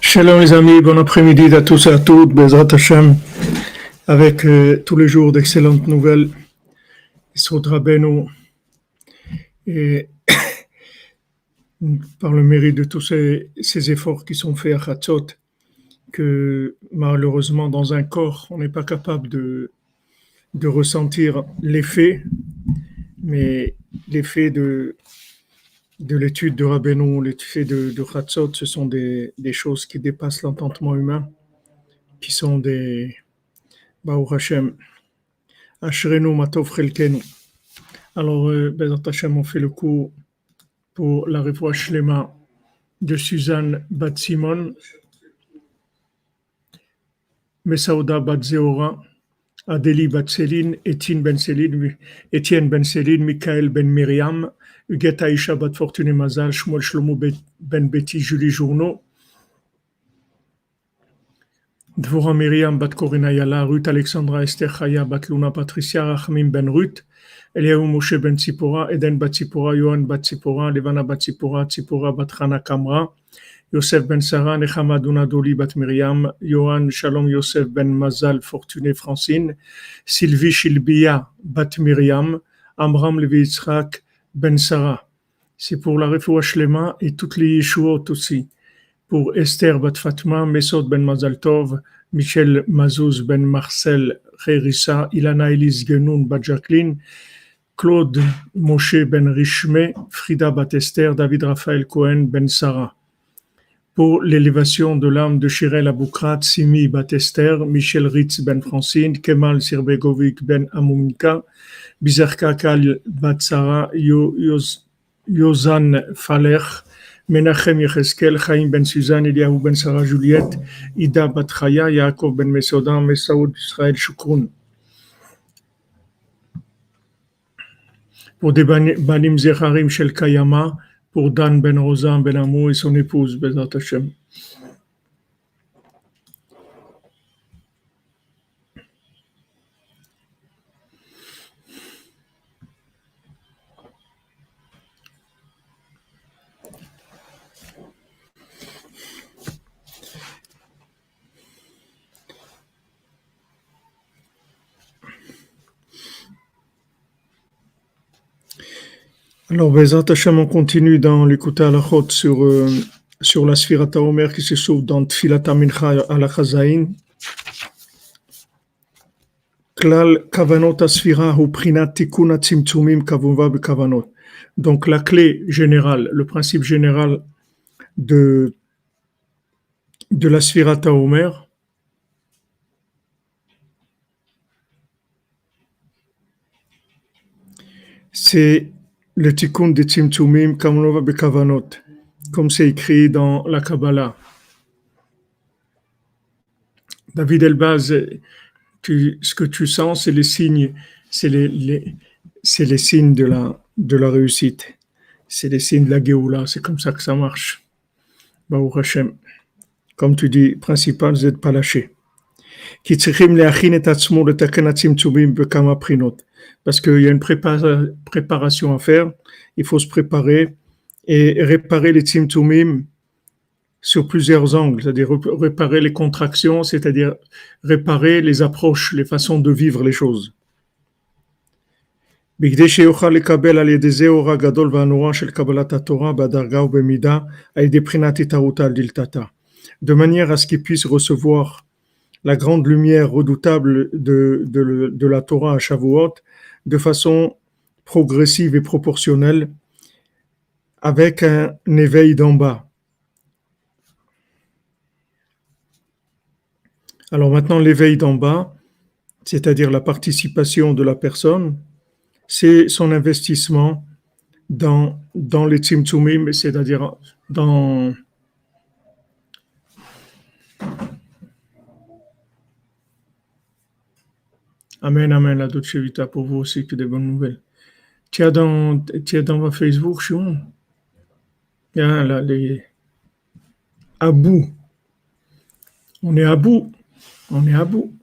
Shalom les amis, bon après-midi à tous et à toutes, Bezrat Hashem, avec tous les jours d'excellentes nouvelles, Yesod Rabbeinu, et par le mérite de tous ces efforts qui sont faits à Chatzot, que malheureusement dans un corps, on n'est pas capable de ressentir l'effet, mais l'effet de l'étude de Rabbeinu, l'effet de Chatzot, ce sont des choses qui dépassent l'entendement humain, qui sont des Baruch Hashem, Ashrenu Matov Chelkenu. Alors, Bezrat Hashem, on fait le coup pour la révoie Shlema de Suzanne Bat Simon, Mesaouda Bat Zeora, Adélie Bat Céline, Étienne Ben Céline, Michael Ben Myriam, Huguette Aïcha Bat Fortuné Mazal, Shmuel Shlomo Ben Betty, Julie Journeau, Dvorah Myriam Bat Corina Yala, Ruth Alexandra Esther Chaya Bat Luna Patricia, Rachmim Ben Ruth, Eliaou Moshe Ben Tzipora, Eden Bat Tzipora, Yohan Bat Tzipora, Levana Bat Tzipora, Tzipora Bat Chana Kamra, Yosef Ben Sarah, Nechama Donadoli Bat Myriam, Yohan Shalom Yosef Ben Mazal Fortuné Francine, Sylvie Shilbia Bat Myriam, Amram Levi Yitzhak Ben Sarah. C'est pour la Refoua Shlema et toutes les Yeshuot aussi. Pour Esther Bat Fatma, Mesod Ben Mazal Tov, Michel Mazouz Ben Marcel Rerissa, Ilana Elise Genoun Bat Jacqueline, Claude Moshe Ben Richme, Frida Bat Esther, David Raphaël Cohen Ben Sarah. Pour l'élévation de l'âme de Shirel Aboukrat, Simi Bat Esther, Michel Ritz Ben Francine, Kemal Sirbegovic Ben Amounika, Bizarka Kal Bat Sarah, Yozan Faler, Menachem Yecheskel, Chaim Ben Suzanne, Eliahu Ben Sarah Juliette, Ida Bat Chaya, Yaakov Ben Mesodan, Mesaoud Israël Shukroun. Pour des Banim Zecharim Shel Kayama, pour Dan Ben Rosan Ben Amou et son épouse, Bezrat Hashem. Alors, Bezrat Hashem, on continue dans l'écoute à la chôte sur la Sfirat HaOmer qui se trouve dans Tfilat HaMincha à la Chazaïn. Klal Kavanot HaSfira hu Prinat Tikun HaTzimtzumim Kavunva Bekavanot. Donc, la clé générale, le principe général de la Sfirat HaOmer, c'est le Tikkun de Tzimtzumim Kavunva Bekavanot, comme c'est écrit dans la Kabbalah. David Elbaz, ce que tu sens, c'est les signes, c'est les signes de la réussite. C'est les signes de la Géoula, c'est comme ça que ça marche. Baruch Hashem. Comme tu dis, principal, c'est de ne pas lâcher. Parce qu'il y a une préparation à faire, il faut se préparer et réparer les tzimtzumim sur plusieurs angles, c'est-à-dire réparer les contractions, c'est-à-dire réparer les approches, les façons de vivre les choses. De manière à ce qu'il puisse recevoir la grande lumière redoutable de la Torah à Shavuot de façon progressive et proportionnelle, avec un éveil d'en bas. Alors maintenant, l'éveil d'en bas, c'est-à-dire la participation de la personne, c'est son investissement dans les tzimtzumim, c'est-à-dire dans Amen, amen, la Dolce Vita pour vous aussi, que des bonnes nouvelles. Tu as dans Facebook, Shion, il y a là les à bout. On est à bout. On est à bout.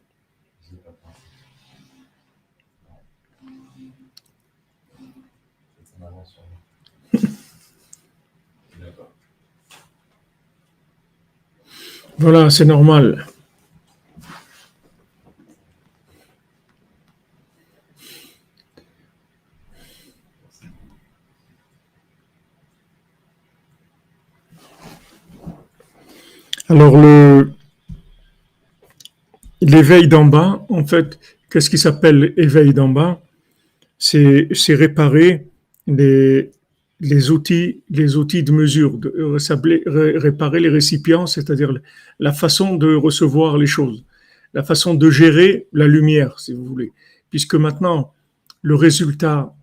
Voilà, c'est normal. Alors, l'éveil d'en bas, en fait, qu'est-ce qui s'appelle éveil d'en bas? C'est réparer les, les outils de mesure, réparer les récipients, c'est-à-dire la façon de recevoir les choses, la façon de gérer la lumière, si vous voulez. Puisque maintenant, le résultat,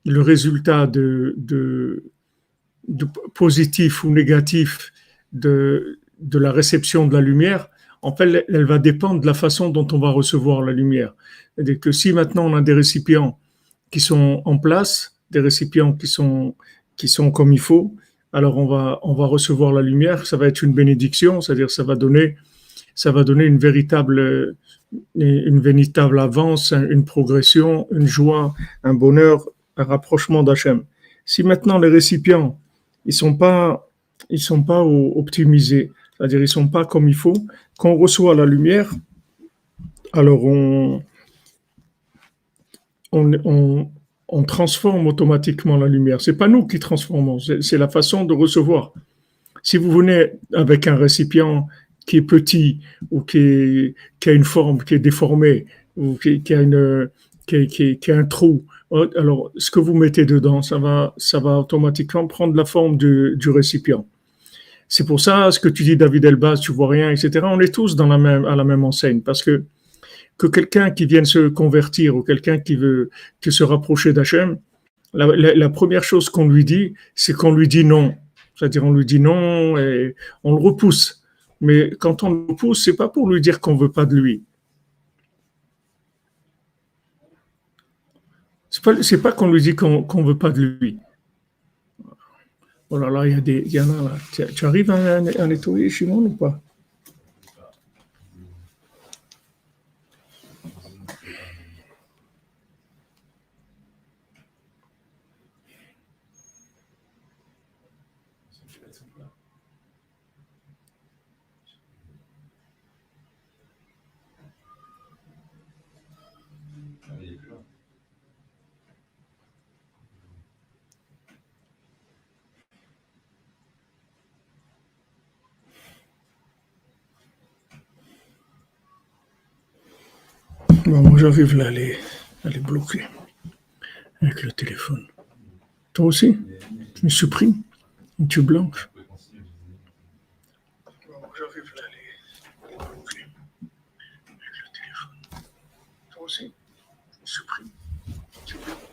le résultat de positif ou négatif de la réception de la lumière, en fait, elle va dépendre de la façon dont on va recevoir la lumière. C'est-à-dire que si maintenant on a des récipients qui sont en place, des récipients qui sont comme il faut, alors on va recevoir la lumière, ça va être une bénédiction, c'est-à-dire ça va donner une véritable avance, une progression, une joie, un bonheur, un rapprochement d'Hachem. Si maintenant les récipients, ils sont pas optimisés, c'est-à-dire ils sont pas comme il faut, quand on reçoit la lumière, alors on, on, on transforme automatiquement la lumière. C'est pas nous qui transformons, c'est la façon de recevoir. Si vous venez avec un récipient qui est petit ou qui a une forme qui est déformée ou qui a qui a un trou, alors ce que vous mettez dedans, ça va automatiquement prendre la forme du récipient. C'est pour ça, ce que tu dis, David Elbaz, tu vois rien, etc. On est tous à la même enseigne parce que quelqu'un qui vienne se convertir ou quelqu'un qui veut se rapprocher d'Hachem, la première chose qu'on lui dit, c'est qu'on lui dit non. C'est-à-dire, on lui dit non et on le repousse. Mais quand on le repousse, c'est pas pour lui dire qu'on veut pas de lui. C'est pas qu'on lui dit qu'on veut pas de lui. Oh là là, il y en a là. Tu arrives à nettoyer, Shimon, ou pas? Bon, moi, j'arrive là à les bloquer avec le téléphone. Toi aussi? Tu me supprimes? Tu blanches? Bon, moi, j'arrive là à les bloquer avec le téléphone. Toi aussi? Tu me supprimes? Tu blanches?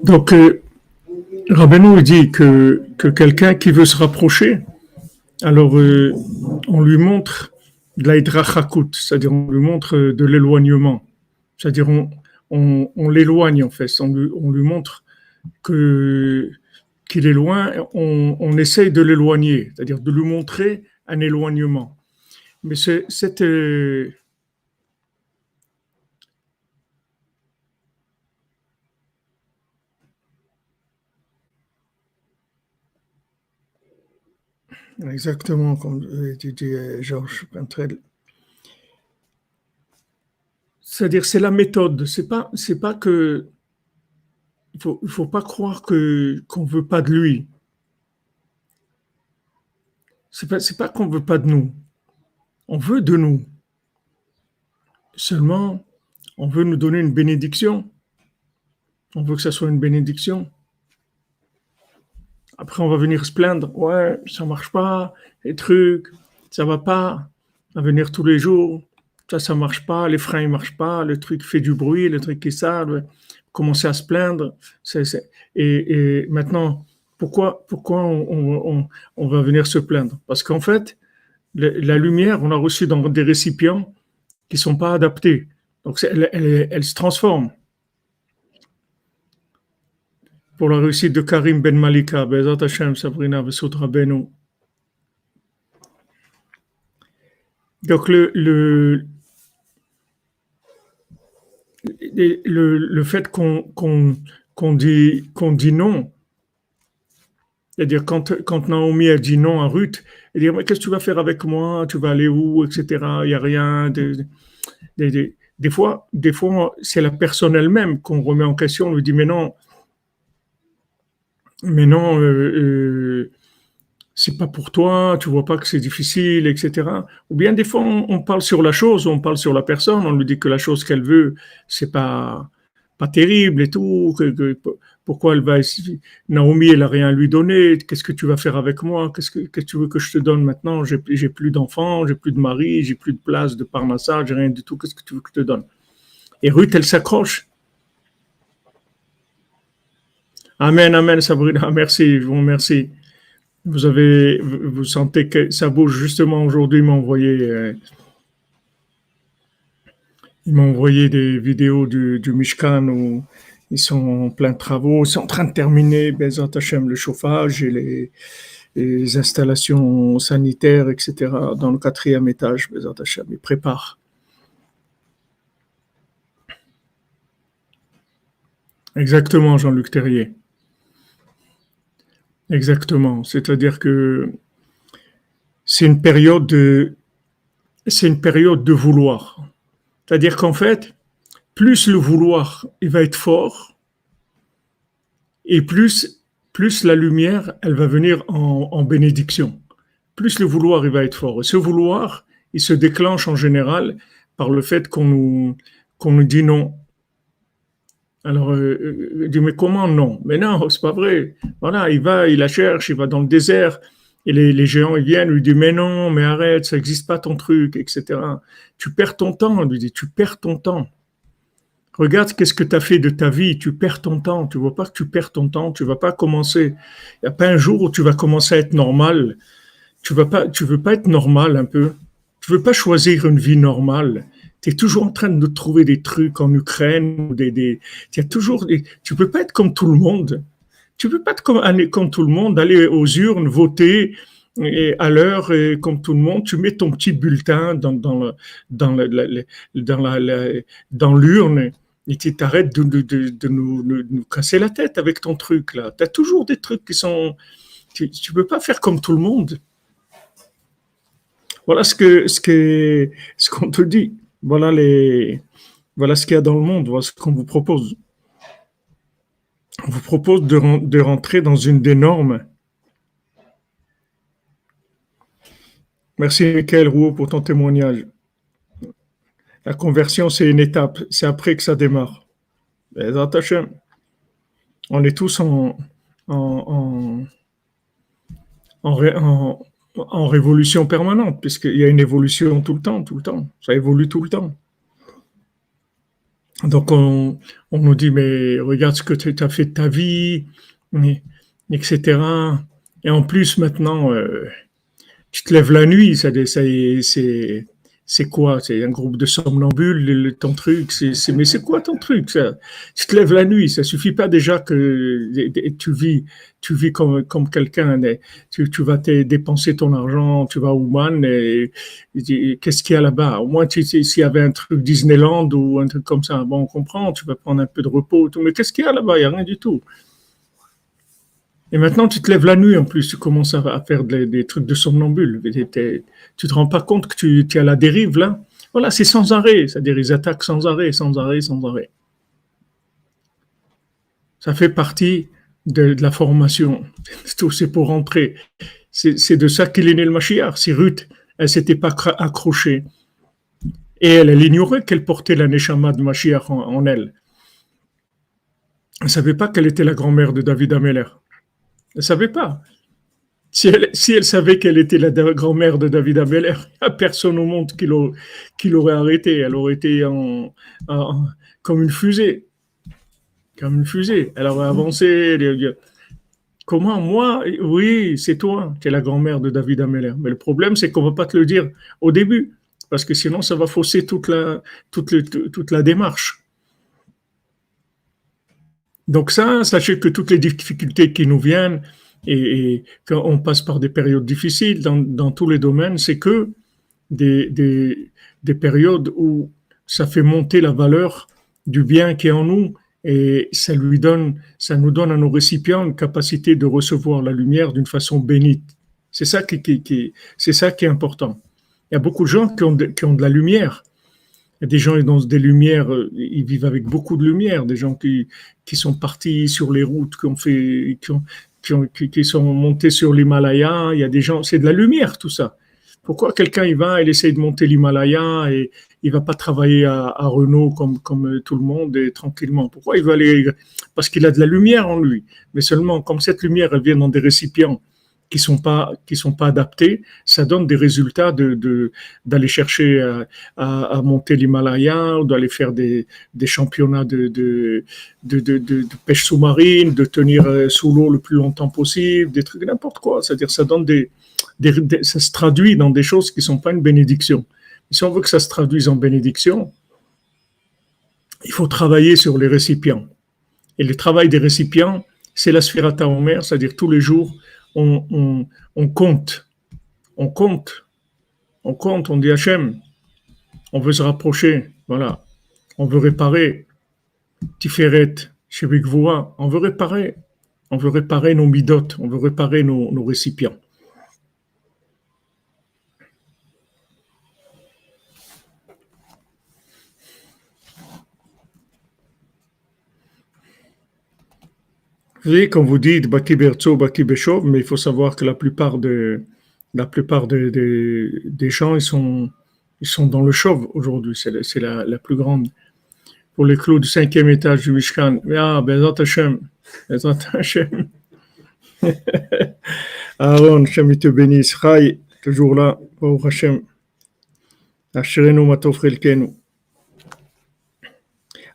Donc, Rabbeinu dit que quelqu'un qui veut se rapprocher, alors on lui montre de l'aidrachakut, c'est-à-dire on lui montre de l'éloignement, c'est-à-dire on l'éloigne en fait, on lui montre que qu'il est loin, on essaye de l'éloigner, c'est-à-dire de lui montrer un éloignement. Mais cette exactement comme tu dis, Georges Pentrel. C'est-à-dire, c'est la méthode. C'est pas que, il faut pas croire qu'on veut pas de lui. C'est pas qu'on veut pas de nous. On veut de nous. Seulement, on veut nous donner une bénédiction. On veut que ça soit une bénédiction. Après, on va venir se plaindre. Ouais, ça marche pas. Les trucs, ça va pas. À venir tous les jours. Ça marche pas. Les freins, ils marchent pas. Le truc fait du bruit. Le truc qui sale. Commencer à se plaindre. Et maintenant, pourquoi on va venir se plaindre? Parce qu'en fait, la lumière, on a reçu dans des récipients qui ne sont pas adaptés. Donc, elle se transforme. pour la réussite de Karim Ben Malika, Bezat Hashem, Sabrina, Vesot Rabbeinu. Donc le fait qu'on dit non, c'est-à-dire quand Naomi a dit non à Ruth, elle dit mais qu'est-ce que tu vas faire avec moi, tu vas aller où, etc. Il n'y a rien. Des fois, c'est la personne elle-même qu'on remet en question, on lui dit mais non, c'est pas pour toi, tu vois pas que c'est difficile, etc. Ou bien des fois, on parle sur la chose, on parle sur la personne, on lui dit que la chose qu'elle veut, c'est pas terrible et tout, pourquoi elle va, Naomi, elle a rien à lui donner, qu'est-ce que tu vas faire avec moi, qu'est-ce que tu veux que je te donne maintenant, j'ai plus d'enfants, j'ai plus de mari, j'ai plus de place de parnassage, j'ai rien du tout, qu'est-ce que tu veux que je te donne? Et Ruth, elle s'accroche. Amen, amen, Sabrina, merci, je vous remercie. Vous sentez que ça bouge justement aujourd'hui. Il m'a envoyé des vidéos du Mishkan où ils sont en plein travaux, ils sont en train de terminer, Bezat Hashem, le chauffage et les installations sanitaires, etc. dans le 4e étage, Bezat Hashem. Ils préparent. Exactement, Jean-Luc Terrier. Exactement. C'est-à-dire que c'est une période de vouloir. C'est-à-dire qu'en fait, plus le vouloir il va être fort, et plus la lumière elle va venir en bénédiction. Plus le vouloir il va être fort. Et ce vouloir, il se déclenche en général par le fait qu'on nous dit non. Alors, il dit, mais comment non? Mais non, c'est pas vrai. Voilà, il la cherche, il va dans le désert, et les géants, ils viennent, lui disent, mais non, mais arrête, ça n'existe pas ton truc, etc. Tu perds ton temps, lui dit, tu perds ton temps. Regarde qu'est-ce que tu as fait de ta vie, tu perds ton temps, tu vois pas que tu perds ton temps, tu vas pas commencer. Il n'y a pas un jour où tu vas commencer à être normal. Tu veux pas être normal un peu. Tu veux pas choisir une vie normale. Tu es toujours en train de trouver des trucs en Ukraine, tu peux pas être comme tout le monde. Tu peux pas être comme tout le monde, aller aux urnes, voter et à l'heure et comme tout le monde. Tu mets ton petit bulletin dans l'urne et tu t'arrêtes de nous casser la tête avec ton truc là. Tu as toujours des trucs qui sont. Tu peux pas faire comme tout le monde. Voilà ce qu'on te dit. Voilà ce qu'il y a dans le monde. Voilà ce qu'on vous propose. On vous propose de rentrer dans une des normes. Merci Michael Rouault pour ton témoignage. La conversion, c'est une étape. C'est après que ça démarre. On est tous en, en révolution permanente, puisqu'il y a une évolution tout le temps. Ça évolue tout le temps. Donc, on nous dit, mais regarde ce que tu as fait de ta vie, etc. Et en plus, maintenant, tu te lèves la nuit, c'est quoi? C'est un groupe de somnambules, ton truc, mais c'est quoi ton truc, ça? Tu te lèves la nuit, ça suffit pas déjà que tu vis comme quelqu'un, tu vas dépenser ton argent, tu vas à Ouman, qu'est-ce qu'il y a là-bas? Au moins, s'il y avait un truc Disneyland ou un truc comme ça, bon, on comprend, tu vas prendre un peu de repos, tout, mais qu'est-ce qu'il y a là-bas? Il y a rien du tout. Et maintenant, tu te lèves la nuit en plus, tu commences à faire des trucs de somnambule. Tu te rends pas compte que tu es à la dérive là. Voilà, c'est sans arrêt, c'est-à-dire ils attaquent sans arrêt, sans arrêt, sans arrêt. Ça fait partie de la formation. C'est pour rentrer. C'est de ça qu'il est né le Mashiach. Si Ruth, elle s'était pas accrochée et elle ignorait qu'elle portait la Neshama de Mashiach en elle. Elle savait pas qu'elle était la grand-mère de David Ameller. Elle ne savait pas. Si elle savait qu'elle était la grand-mère de David Ameller, il n'y a personne au monde qui l'aurait arrêtée. Elle aurait été comme une fusée. Comme une fusée. Elle aurait avancé. Comment moi? Oui, c'est toi qui es la grand-mère de David Ameller. Mais le problème, c'est qu'on ne va pas te le dire au début. Parce que sinon, ça va fausser toute la démarche. Donc ça, sachez que toutes les difficultés qui nous viennent et quand on passe par des périodes difficiles dans tous les domaines, c'est que des, des, des périodes où ça fait monter la valeur du bien qui est en nous et ça nous donne à nos récipients une capacité de recevoir la lumière d'une façon bénite. C'est ça qui est important. Il y a beaucoup de gens qui ont de la lumière. Il y a des gens qui ont des lumières, ils vivent avec beaucoup de lumière, des gens qui sont partis sur les routes, qui sont montés sur l'Himalaya. Il y a des gens, c'est de la lumière tout ça. Pourquoi quelqu'un il essaye de monter l'Himalaya et il va pas travailler à Renault comme tout le monde et tranquillement. Pourquoi il veut aller? Parce qu'il a de la lumière en lui. Mais seulement comme cette lumière elle vient dans des récipients qui sont pas adaptés, ça donne des résultats d'aller chercher à monter l'Himalaya ou d'aller faire des championnats de pêche sous-marine, de tenir sous l'eau le plus longtemps possible, des trucs n'importe quoi. C'est-à-dire ça donne ça se traduit dans des choses qui sont pas une bénédiction. Si on veut que ça se traduise en bénédiction, il faut travailler sur les récipients. Et le travail des récipients, c'est la Sphirata Omer, c'est-à-dire tous les jours, on compte, on compte, on compte, on dit Hachem, on veut se rapprocher, voilà, on veut réparer, Tiferet, Shebikvoa, on veut réparer nos midotes, on veut réparer nos récipients. Vous voyez, quand vous dites Baki Bertso, Baki Beshov, mais il faut savoir que des gens, ils sont dans le chauve aujourd'hui. C'est la plus grande. Pour les clous du 5e étage du Mishkan. Ah, Bezat Hashem. Bezat Hashem. Aaron, Hashem, il te bénisse. Chai, toujours là. Baruch Hashem. Asherenu matov chelkenu.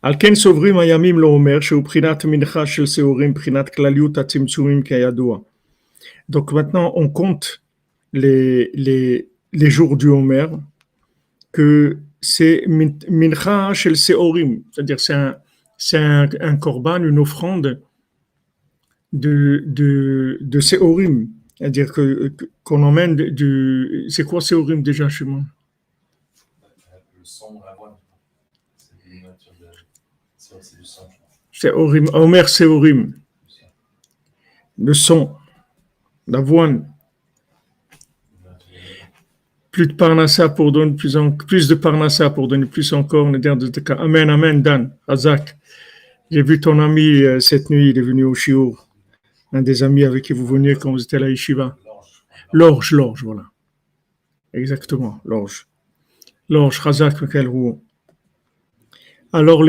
על כן סוברים הימים לא אומר שהוא בחינת מנחה של שעורים, בחינת כלליות הצמצומים כידוע. Donc maintenant on compte les jours du Homer que c'est mincha shel seorim, c'est-à-dire c'est un korban, une offrande de seorim, c'est-à-dire qu'on emmène c'est quoi seorim déjà chez moi? Le sang, l'avoine. C'est du sang. Seorim, Homer seorim, le son, l'avoine. Plus de parnassa pour donner plus de parnassa pour donner plus encore. Amen, amen, Dan, Razak. J'ai vu ton ami cette nuit, il est venu au Shiur. Un des amis avec qui vous veniez quand vous étiez à la Yeshiva. L'orge, voilà. Exactement, l'orge. L'orge, Razak, Michael Roux. Alors,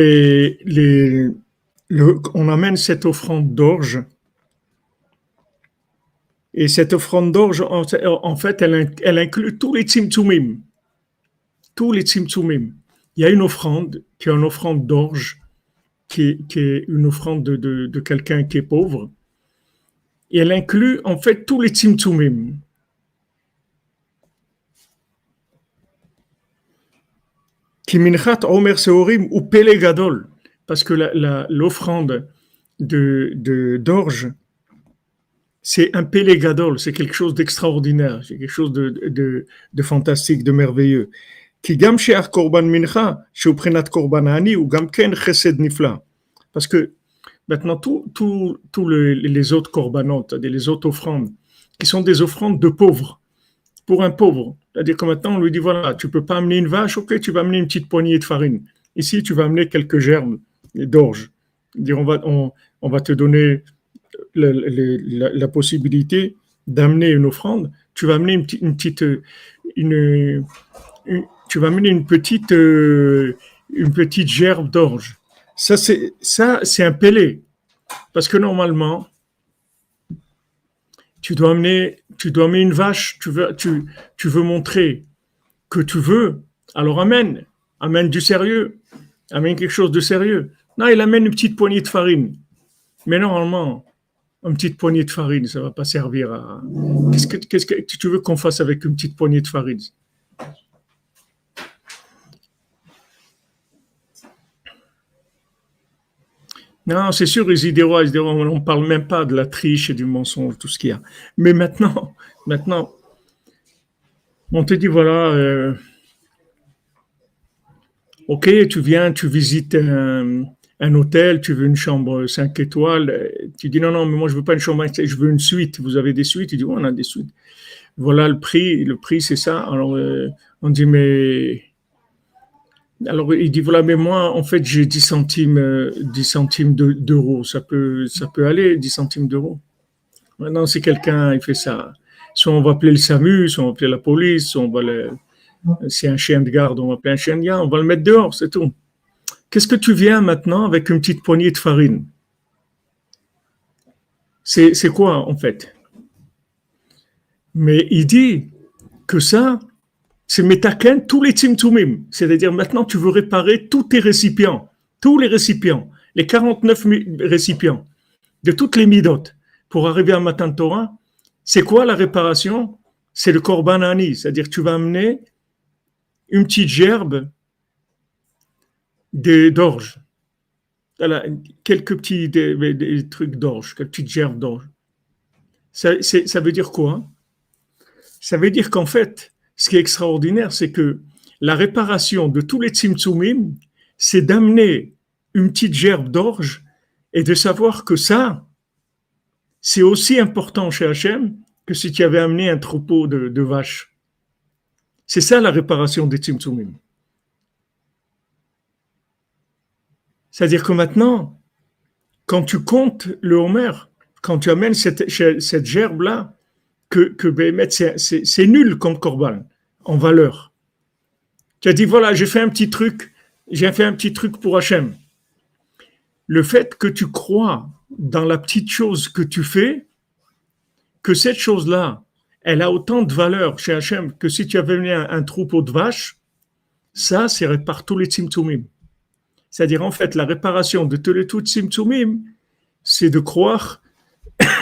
on amène cette offrande d'orge. Et cette offrande d'orge, en fait, elle inclut tous les tzimtzumim. Tous les tzimtzumim. Il y a une offrande qui est une offrande d'orge, qui est une offrande de quelqu'un qui est pauvre. Et elle inclut, en fait, tous les tzimtzumim. Ki minchat omer seorim ou pele gadol. Parce que l'offrande d'orge, c'est un pélé gadol, c'est quelque chose d'extraordinaire, c'est quelque chose de fantastique, de merveilleux. Ki gam she'ach korban mincha, she'u prinat korban ani, ou gam ken chesed nifla. Parce que maintenant, tous les autres korbanot, les autres offrandes, qui sont des offrandes de pauvres, pour un pauvre. C'est-à-dire que maintenant, on lui dit, voilà, tu peux pas amener une vache, ok, tu vas amener une petite poignée de farine. Ici, tu vas amener quelques gerbes d'orge. On va te donner la possibilité d'amener une offrande, tu vas amener une petite gerbe d'orge. Ça c'est un pélé, parce que normalement tu dois amener une vache, tu veux montrer que tu veux, alors amène du sérieux, amène quelque chose de sérieux. Non, il amène une petite poignée de farine, mais normalement une petite poignée de farine, ça ne va pas servir à... Qu'est-ce que tu veux qu'on fasse avec une petite poignée de farine? Non, c'est sûr, ils diront, on ne parle même pas de la triche et du mensonge, tout ce qu'il y a. Mais maintenant, on te dit, voilà, ok, tu viens, tu visites un hôtel, tu veux une chambre 5 étoiles, tu dis, non, non, mais moi, je veux pas une chambre 5 étoiles, je veux une suite. Vous avez des suites? Tu dis, oui, on a des suites. Voilà le prix, c'est ça. Alors, on dit, mais alors, il dit, voilà, mais moi, en fait, j'ai 10 centimes, 10 centimes d'euros. Ça peut aller, 10 centimes d'euros. Maintenant, si quelqu'un, il fait ça, soit on va appeler le SAMU, soit on va appeler la police, soit on va c'est un chien de garde, on va appeler un chien de garde, on va le mettre dehors, c'est tout. Qu'est-ce que tu viens maintenant avec une petite poignée de farine? C'est quoi, en fait? Mais il dit que ça, c'est metaken tous les tzimtzumim. C'est-à-dire maintenant tu veux réparer tous tes récipients, tous les récipients, les 49 récipients de toutes les midotes pour arriver à Matan Torah. C'est quoi la réparation? C'est le korban ani, c'est-à-dire tu vas amener une petite gerbe d'orge. Voilà, quelques petits des trucs d'orge, quelques petites gerbes d'orge. Ça veut dire quoi? Ça veut dire qu'en fait, ce qui est extraordinaire, c'est que la réparation de tous les tzimtzumim, c'est d'amener une petite gerbe d'orge et de savoir que ça, c'est aussi important chez Hachem que si tu avais amené un troupeau de vaches. C'est ça la réparation des tzimtzumim. C'est-à-dire que maintenant, quand tu comptes le Homer, quand tu amènes cette gerbe-là, que Béhémet, c'est nul comme korban en valeur. Tu as dit, voilà, j'ai fait un petit truc pour Hachem. Le fait que tu crois dans la petite chose que tu fais, que cette chose-là, elle a autant de valeur chez Hachem que si tu avais venu un troupeau de vaches, ça, c'est répare tous les tzimtzumim. C'est-à-dire, en fait, la réparation de tous les tzimtzumim, c'est de croire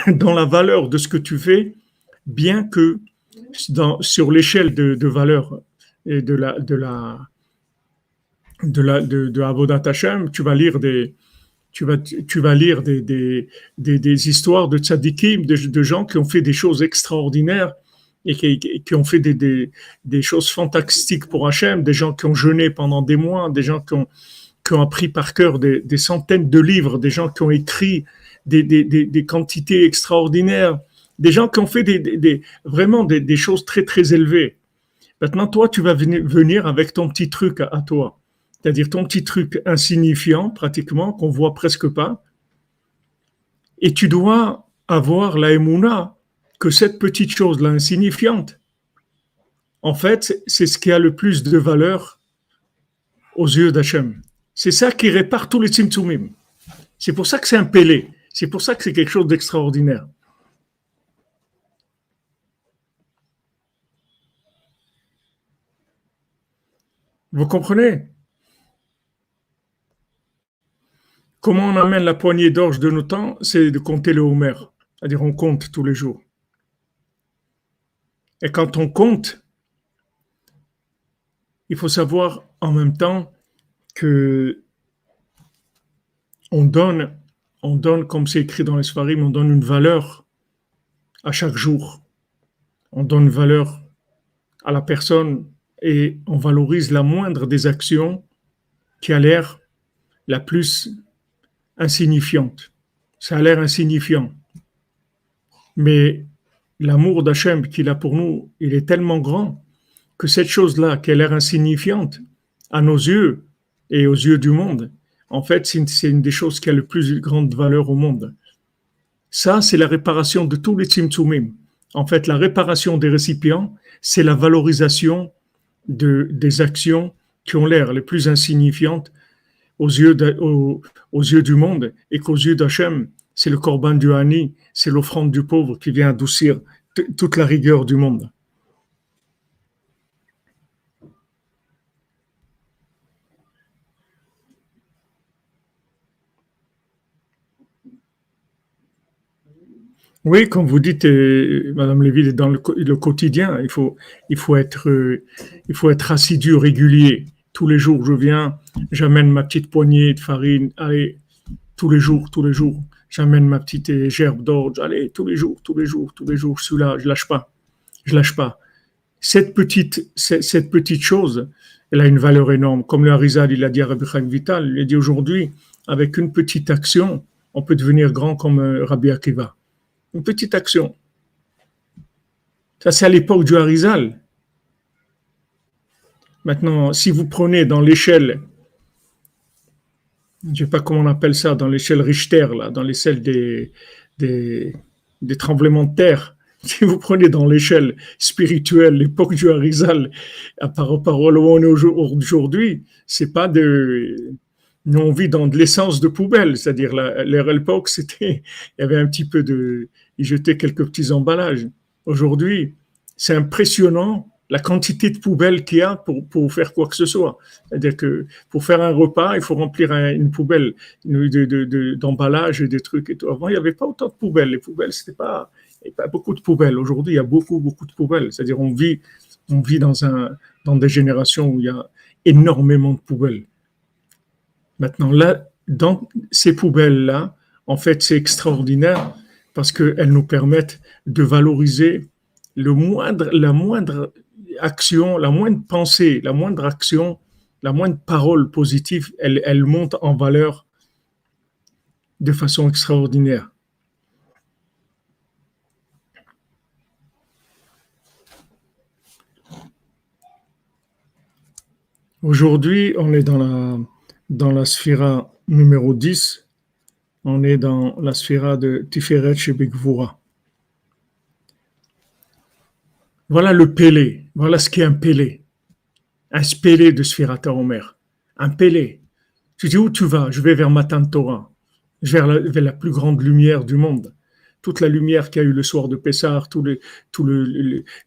dans la valeur de ce que tu fais, bien que sur l'échelle de valeur et de Avodat Hashem, tu vas lire des histoires de tzadikim, de gens qui ont fait des choses extraordinaires et qui ont fait des choses fantastiques pour Hachem, des gens qui ont jeûné pendant des mois, des gens qui ont appris par cœur des centaines de livres, des gens qui ont écrit des quantités extraordinaires, des gens qui ont fait vraiment des choses très, très élevées. Maintenant, toi, tu vas venir avec ton petit truc à toi. C'est-à-dire ton petit truc insignifiant, pratiquement, qu'on voit presque pas. Et tu dois avoir la émouna que cette petite chose-là, insignifiante, en fait, c'est ce qui a le plus de valeur aux yeux d'Hachem. C'est ça qui répare tous les tzimtzumim. C'est pour ça que c'est un pélé. C'est pour ça que c'est quelque chose d'extraordinaire. Vous comprenez? Comment on amène la poignée d'orge de nos temps? C'est de compter le Homer. C'est-à-dire on compte tous les jours. Et quand on compte, il faut savoir en même temps que on donne, comme c'est écrit dans les Sfarim, on donne une valeur à chaque jour. On donne une valeur à la personne et on valorise la moindre des actions qui a l'air la plus insignifiante. Ça a l'air insignifiant. Mais l'amour d'Hachem qu'il a pour nous, il est tellement grand que cette chose-là, qui a l'air insignifiante à nos yeux et aux yeux du monde, en fait, c'est une des choses qui a le plus grande valeur au monde. Ça, c'est la réparation de tous les tzimtzumim. En fait, la réparation des récipients, c'est la valorisation des actions qui ont l'air les plus insignifiantes aux yeux du monde et qu'aux yeux d'Hachem, c'est le korban du Hani, c'est l'offrande du pauvre qui vient adoucir toute la rigueur du monde. Oui, comme vous dites, Madame Lévy, dans le quotidien, il faut être assidu, régulier. Tous les jours, je viens, j'amène ma petite poignée de farine. Allez, tous les jours, j'amène ma petite gerbe d'orge, allez, tous les jours, tous les jours, tous les jours, celui-là, je lâche pas. Cette petite chose, elle a une valeur énorme. Comme le Harizal, il a dit à Rabbi Chaim Vital, il a dit aujourd'hui, avec une petite action, on peut devenir grand comme Rabbi Akiva. Une petite action. Ça, c'est à l'époque du Harizal. Maintenant, si vous prenez dans l'échelle, je ne sais pas comment on appelle ça, dans l'échelle Richter, là, dans l'échelle des, des tremblements de terre, si vous prenez dans l'échelle spirituelle l'époque du Harizal par rapport à où on est aujourd'hui, c'est pas de. Nous, on vit dans de l'essence de poubelle, c'est-à-dire l'époque, c'était, il y avait un petit peu de, ils jetaient quelques petits emballages. Aujourd'hui, c'est impressionnant la quantité de poubelles qu'il y a pour faire quoi que ce soit. C'est-à-dire que pour faire un repas, il faut remplir une poubelle d'emballage et des trucs et tout. Avant, il n'y avait pas autant de poubelles. Les poubelles, c'était pas, il n'y a pas beaucoup de poubelles. Aujourd'hui, il y a beaucoup, beaucoup de poubelles. C'est-à-dire on vit dans des générations où il y a énormément de poubelles. Maintenant, là, dans ces poubelles-là, en fait, c'est extraordinaire parce qu'elles nous permettent de valoriser la moindre action, la moindre pensée, la moindre action, la moindre parole positive, elle monte en valeur de façon extraordinaire. Aujourd'hui, on est dans la sphira numéro 10, on est dans la sphira de Tiferet Shebekvura. Voilà le Pélé, voilà ce qu'est un Pélé de Sphirata Omer. Un Pélé. Tu dis où tu vas? Je vais vers Matan Torah, vers la plus grande lumière du monde. Toute la lumière qu'il y a eu le soir de Pessah,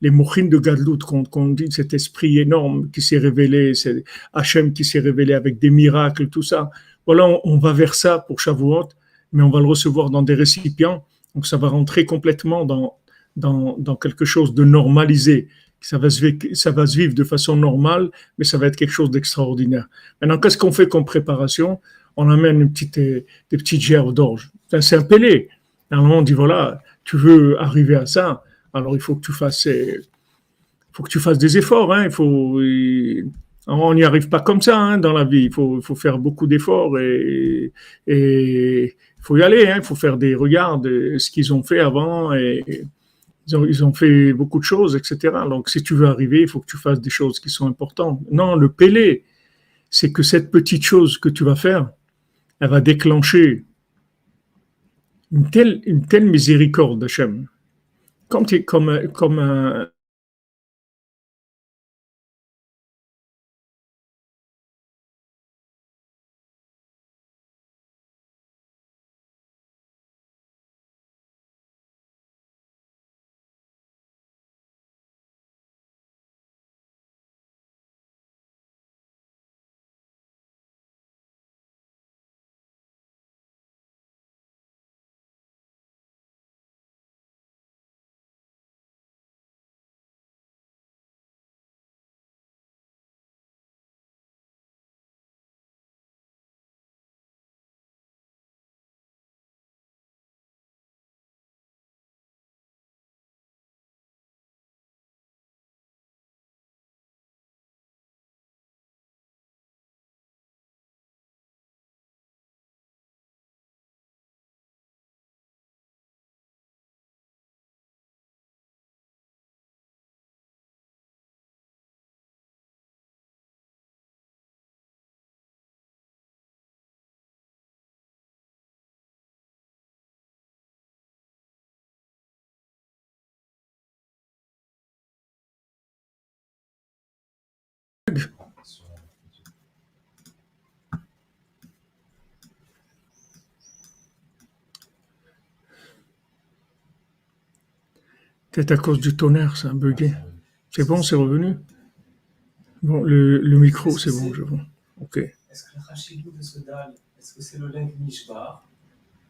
les mochines de Gadlout qu'on dit, cet esprit énorme qui s'est révélé, c'est Hachem qui s'est révélé avec des miracles, tout ça. Voilà, on va vers ça pour Shavuot, mais on va le recevoir dans des récipients. Donc ça va rentrer complètement dans quelque chose de normalisé. Ça va se vivre de façon normale, mais ça va être quelque chose d'extraordinaire. Maintenant, qu'est-ce qu'on fait comme préparation? On amène des petites gerbes d'orge. C'est un pélé. Normalement, on dit voilà, tu veux arriver à ça, alors il faut que tu fasses des efforts. Hein. On n'y arrive pas comme ça hein, dans la vie. Il faut faire beaucoup d'efforts et il faut y aller. Hein. Il faut faire des regards de ce qu'ils ont fait avant et ils ont fait beaucoup de choses, etc. Donc, si tu veux arriver, il faut que tu fasses des choses qui sont importantes. Non, le pélé, c'est que cette petite chose que tu vas faire, elle va déclencher une telle miséricorde d'Hachem. Comme un. Peut-être à cause du tonnerre, ça a bugué. C'est bon, c'est revenu? Bon, le micro, c'est bon, je vois. Ok. Est-ce que le Rachidou de ce dalle, est-ce que c'est le Lev Mishbar,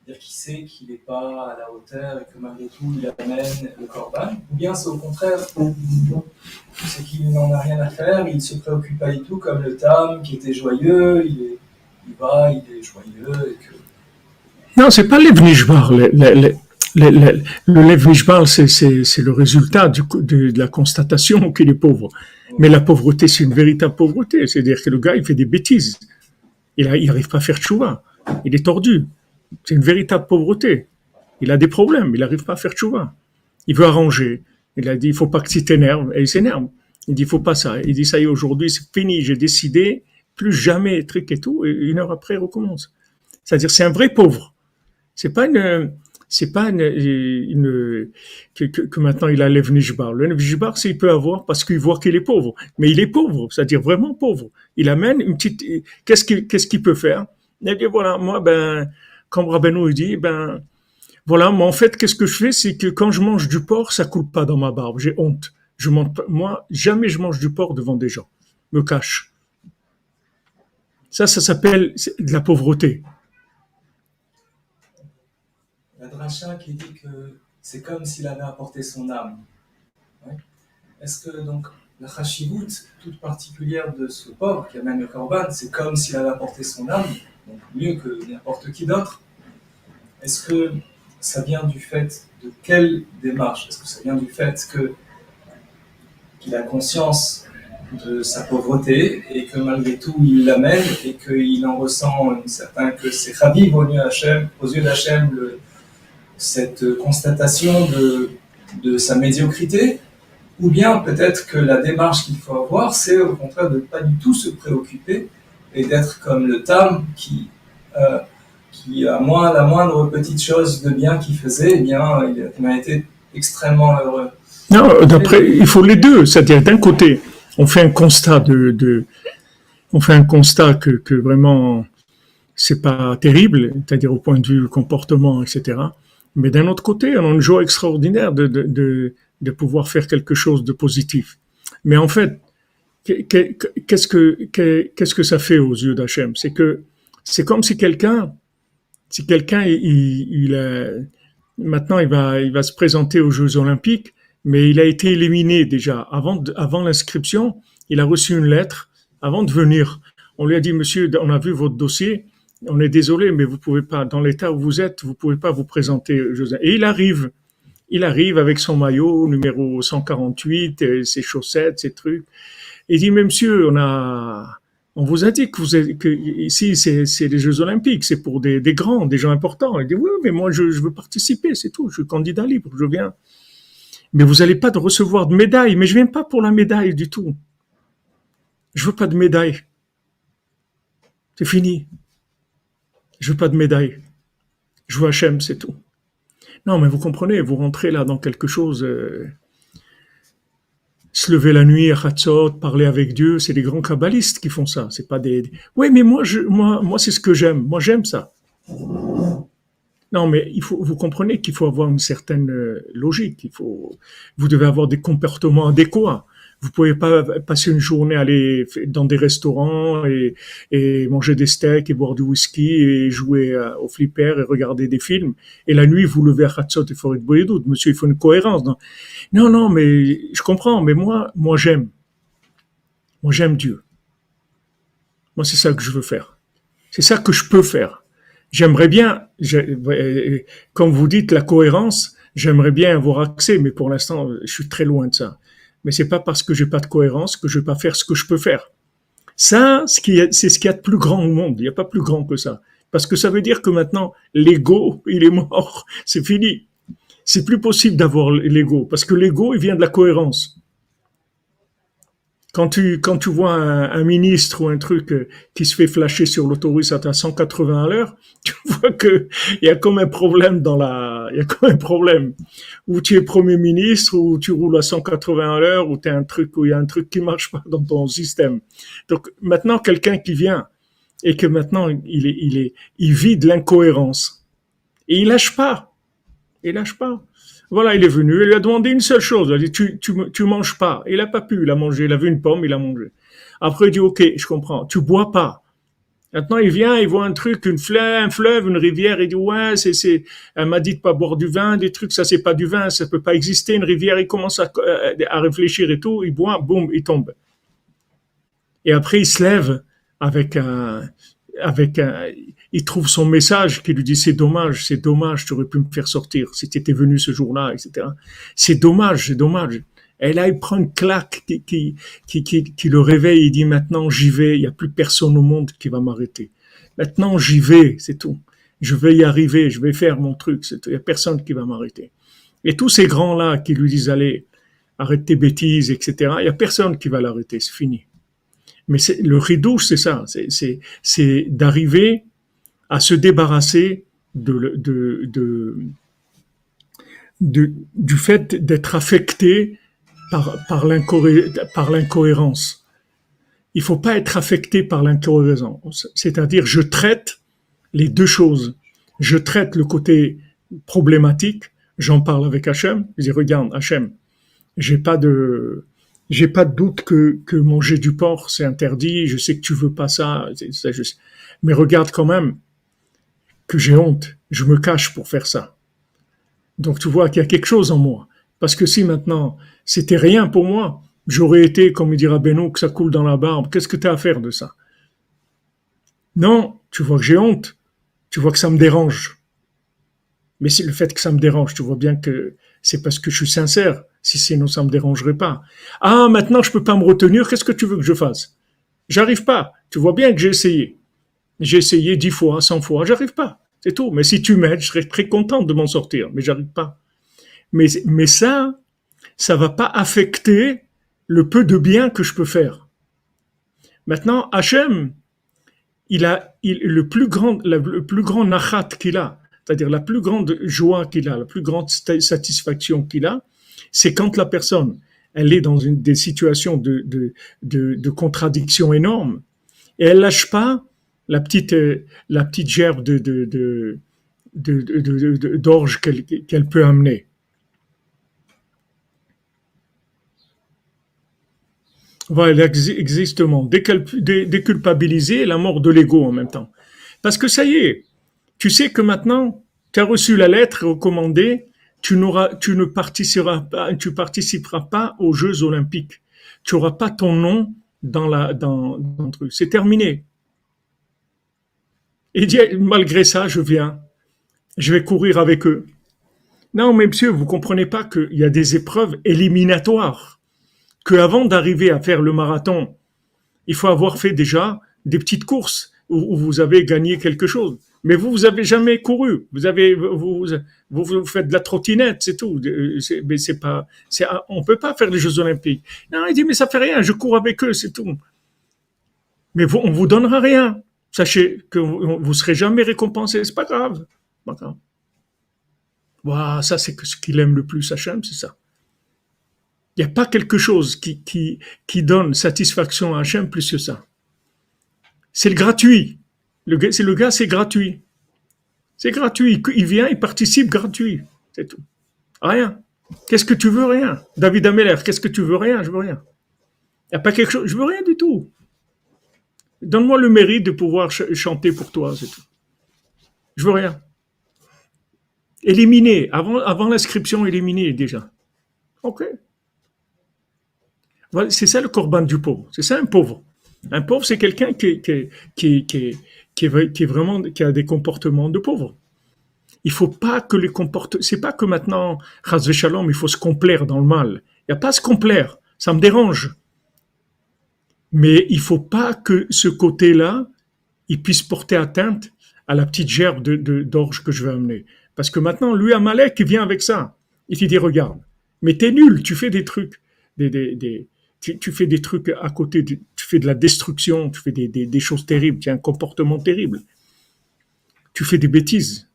c'est-à-dire qu'il sait qu'il n'est pas à la hauteur et que malgré tout il amène le Corban, ou bien c'est au contraire, c'est qu'il n'en a rien à faire, il ne se préoccupe pas du tout, comme le Tam qui était joyeux, il est joyeux et que Non, c'est pas Lev Nishbar. Le Lev Nishbar, c'est le résultat de la constatation qu'il est pauvre. Mais la pauvreté, c'est une véritable pauvreté. C'est-à-dire que le gars, il fait des bêtises. Il n'arrive pas à faire tchouva. Il est tordu. C'est une véritable pauvreté. Il a des problèmes. Il n'arrive pas à faire tchouva. Il veut arranger. Il a dit, il faut pas que tu t'énerves. Et il s'énerve. Il dit, il faut pas ça. Il dit, ça y est, aujourd'hui, c'est fini. J'ai décidé, plus jamais, truc et tout. Et une heure après, il recommence. C'est-à-dire, c'est un vrai pauvre. C'est pas que maintenant il a l'Ev Nishbar. Le Lev Nishbar, c'est il peut avoir parce qu'il voit qu'il est pauvre. Mais il est pauvre, c'est-à-dire vraiment pauvre. Il amène une petite, qu'est-ce qu'il peut faire? Il dit, voilà, moi, comme Rabbeinu, il dit, voilà, moi, en fait, qu'est-ce que je fais? C'est que quand je mange du porc, ça coule pas dans ma barbe. J'ai honte. Je mange pas, moi, jamais je mange du porc devant des gens. Me cache. Ça s'appelle de la pauvreté. La dracha qui dit que c'est comme s'il avait apporté son âme. Ouais. Est-ce que donc la chashivut toute particulière de ce pauvre qui amène le korban, c'est comme s'il avait apporté son âme, donc mieux que n'importe qui d'autre? Est-ce que ça vient du fait de quelle démarche? Est-ce que ça vient du fait qu'il a conscience de sa pauvreté et que malgré tout il l'amène et qu'il en ressent une certaine, que c'est chaviv aux yeux d'Hachem, cette constatation de sa médiocrité, ou bien peut-être que la démarche qu'il faut avoir, c'est au contraire de ne pas du tout se préoccuper et d'être comme le Tam qui à la moindre petite chose de bien qu'il faisait, eh bien, il a été extrêmement heureux. Non, d'après, il faut les deux. C'est-à-dire, d'un côté, on fait un constat on fait un constat que vraiment, c'est pas terrible, c'est-à-dire au point de vue comportement, etc. Mais d'un autre côté, on a une joie extraordinaire de pouvoir faire quelque chose de positif. Mais en fait, qu'est-ce que ça fait aux yeux d'Hachem? C'est comme si quelqu'un, maintenant il va se présenter aux Jeux Olympiques, mais il a été éliminé déjà avant l'inscription. Il a reçu une lettre avant de venir. On lui a dit, monsieur, on a vu votre dossier. On est désolé, mais vous pouvez pas, dans l'état où vous êtes, vous pouvez pas vous présenter. Et il arrive avec son maillot numéro 148, ses chaussettes, ses trucs. Il dit, mais monsieur, on vous a dit que ici c'est les Jeux Olympiques, c'est pour des grands, des gens importants. Il dit, oui, mais moi je veux participer, c'est tout. Je suis candidat libre, je viens. Mais vous allez pas recevoir de médaille. Mais je viens pas pour la médaille du tout. Je veux pas de médaille. C'est fini. Je veux pas de médaille. Je veux Hachem, c'est tout. Non, mais vous comprenez, vous rentrez là dans quelque chose. Se lever la nuit à Hatzot, parler avec Dieu, c'est des grands kabbalistes qui font ça. C'est pas Oui, mais moi, c'est ce que j'aime. Moi, j'aime ça. Non, mais vous comprenez qu'il faut avoir une certaine logique. Vous devez avoir des comportements adéquats. Vous pouvez pas passer une journée aller dans des restaurants et manger des steaks et boire du whisky et jouer au flipper et regarder des films. Et la nuit, vous levez à Hatzot et Foret Boyedout. Monsieur, il faut une cohérence. Non, mais je comprends. Mais moi, j'aime. Moi, j'aime Dieu. Moi, c'est ça que je veux faire. C'est ça que je peux faire. J'aimerais bien, comme vous dites, la cohérence, j'aimerais bien avoir accès, mais pour l'instant, je suis très loin de ça. Mais c'est pas parce que j'ai pas de cohérence que je vais pas faire ce que je peux faire. Ça, c'est ce qu'il y a de plus grand au monde. Il n'y a pas plus grand que ça. Parce que ça veut dire que maintenant, l'ego, il est mort. C'est fini. C'est plus possible d'avoir l'ego. Parce que l'ego, il vient de la cohérence. Quand tu vois un ministre ou un truc qui se fait flasher sur l'autoroute à 180 à l'heure, tu vois que il y a comme un problème il y a comme un problème. Ou tu es premier ministre, ou tu roules à 180 à l'heure, ou il y a un truc qui marche pas dans ton système. Donc, maintenant, quelqu'un qui vient et que maintenant, il vit de l'incohérence. Et il lâche pas. Il lâche pas. Voilà, il est venu, il lui a demandé une seule chose. Il a dit, tu manges pas. Il a pas pu, il a mangé. Il a vu une pomme, il a mangé. Après, il dit, ok, je comprends. Tu bois pas. Maintenant, il vient, il voit un truc, un fleuve, une rivière. Il dit, ouais, elle m'a dit de pas boire du vin, des trucs, ça c'est pas du vin, ça peut pas exister, une rivière. Il commence à réfléchir et tout. Il boit, boum, il tombe. Et après, il se lève avec il trouve son message qui lui dit c'est dommage, tu aurais pu me faire sortir si tu étais venu ce jour-là, etc. C'est dommage, c'est dommage. Et là, il prend une claque qui le réveille. Il dit maintenant j'y vais. Il n'y a plus personne au monde qui va m'arrêter. Maintenant j'y vais, c'est tout. Je vais y arriver, je vais faire mon truc. C'est tout. Il n'y a personne qui va m'arrêter. Et tous ces grands-là qui lui disent allez, arrête tes bêtises, etc. Il n'y a personne qui va l'arrêter, c'est fini. Mais le ridouche, c'est ça, c'est d'arriver à se débarrasser du fait d'être affecté par l'incohérence. Il faut pas être affecté par l'incohérence. C'est-à-dire, je traite les deux choses. Je traite le côté problématique, j'en parle avec Hachem, je dis, regarde, Hachem, j'ai pas de doute que manger du porc, c'est interdit, je sais que tu veux pas ça, mais regarde quand même que j'ai honte, je me cache pour faire ça. Donc tu vois qu'il y a quelque chose en moi. Parce que si maintenant c'était rien pour moi, j'aurais été, comme il dira Benoît, que ça coule dans la barbe, qu'est-ce que tu as à faire de ça? Non, tu vois que j'ai honte, tu vois que ça me dérange. Mais c'est le fait que ça me dérange, tu vois bien que c'est parce que je suis sincère. Si sinon ça me dérangerait pas. Ah, maintenant je peux pas me retenir, qu'est-ce que tu veux que je fasse? J'arrive pas. Tu vois bien que j'ai essayé. J'ai essayé 10 fois, 100 fois, j'arrive pas. C'est tout. Mais si tu m'aides, je serais très content de m'en sortir, mais j'arrive pas. Mais ça va pas affecter le peu de bien que je peux faire. Maintenant, Hachem, le plus grand nachat qu'il a, c'est-à-dire la plus grande joie qu'il a, la plus grande satisfaction qu'il a, c'est quand la personne, elle est dans des situations de contradiction énorme et elle lâche pas la petite gerbe d'orge qu'elle peut amener. Voilà, exactement. Déculpabiliser la mort de l'ego en même temps. Parce que ça y est, tu sais que maintenant, tu as reçu la lettre recommandée, tu ne participeras pas aux Jeux Olympiques. Tu n'auras pas ton nom dans le truc. C'est terminé. Et dit, malgré ça, je viens. Je vais courir avec eux. Non, mais monsieur, vous comprenez pas qu'il y a des épreuves éliminatoires. Qu'avant d'arriver à faire le marathon, il faut avoir fait déjà des petites courses où vous avez gagné quelque chose. Mais vous avez jamais couru. Vous faites de la trottinette, c'est tout. Mais on peut pas faire les Jeux Olympiques. Non, il dit, mais ça fait rien, je cours avec eux, c'est tout. Mais on vous donnera rien. Sachez que vous serez jamais récompensé, c'est pas grave. Pas grave. Wow, ça, c'est ce qu'il aime le plus, Hachem, c'est ça. Il n'y a pas quelque chose qui donne satisfaction à Hachem plus que ça. C'est le gratuit. Le gars, c'est gratuit. C'est gratuit. Il vient, il participe gratuit. C'est tout. Rien. Qu'est-ce que tu veux? Rien. David Ameller, qu'est-ce que tu veux? Rien. Je veux rien. Il n'y a pas quelque chose. Je veux rien du tout. Donne-moi le mérite de pouvoir chanter pour toi, c'est tout. Je veux rien. Éliminer. Avant l'inscription, éliminer déjà. Ok. Voilà, c'est ça le corban du pauvre. C'est ça un pauvre. Un pauvre, c'est quelqu'un qui a des comportements de pauvre. Il faut pas que les comportements, c'est pas que maintenant, Chas v'Shalom, il faut se complaire dans le mal. Il n'y a pas à se complaire. Ça me dérange. Mais il faut pas que ce côté-là, il puisse porter atteinte à la petite gerbe d'orge que je vais amener. Parce que maintenant, lui, Amalek, il vient avec ça. Il te dit, regarde, mais t'es nul, tu fais des trucs, tu fais des trucs à côté, tu fais de la destruction, tu fais des choses terribles, tu as un comportement terrible. Tu fais des bêtises.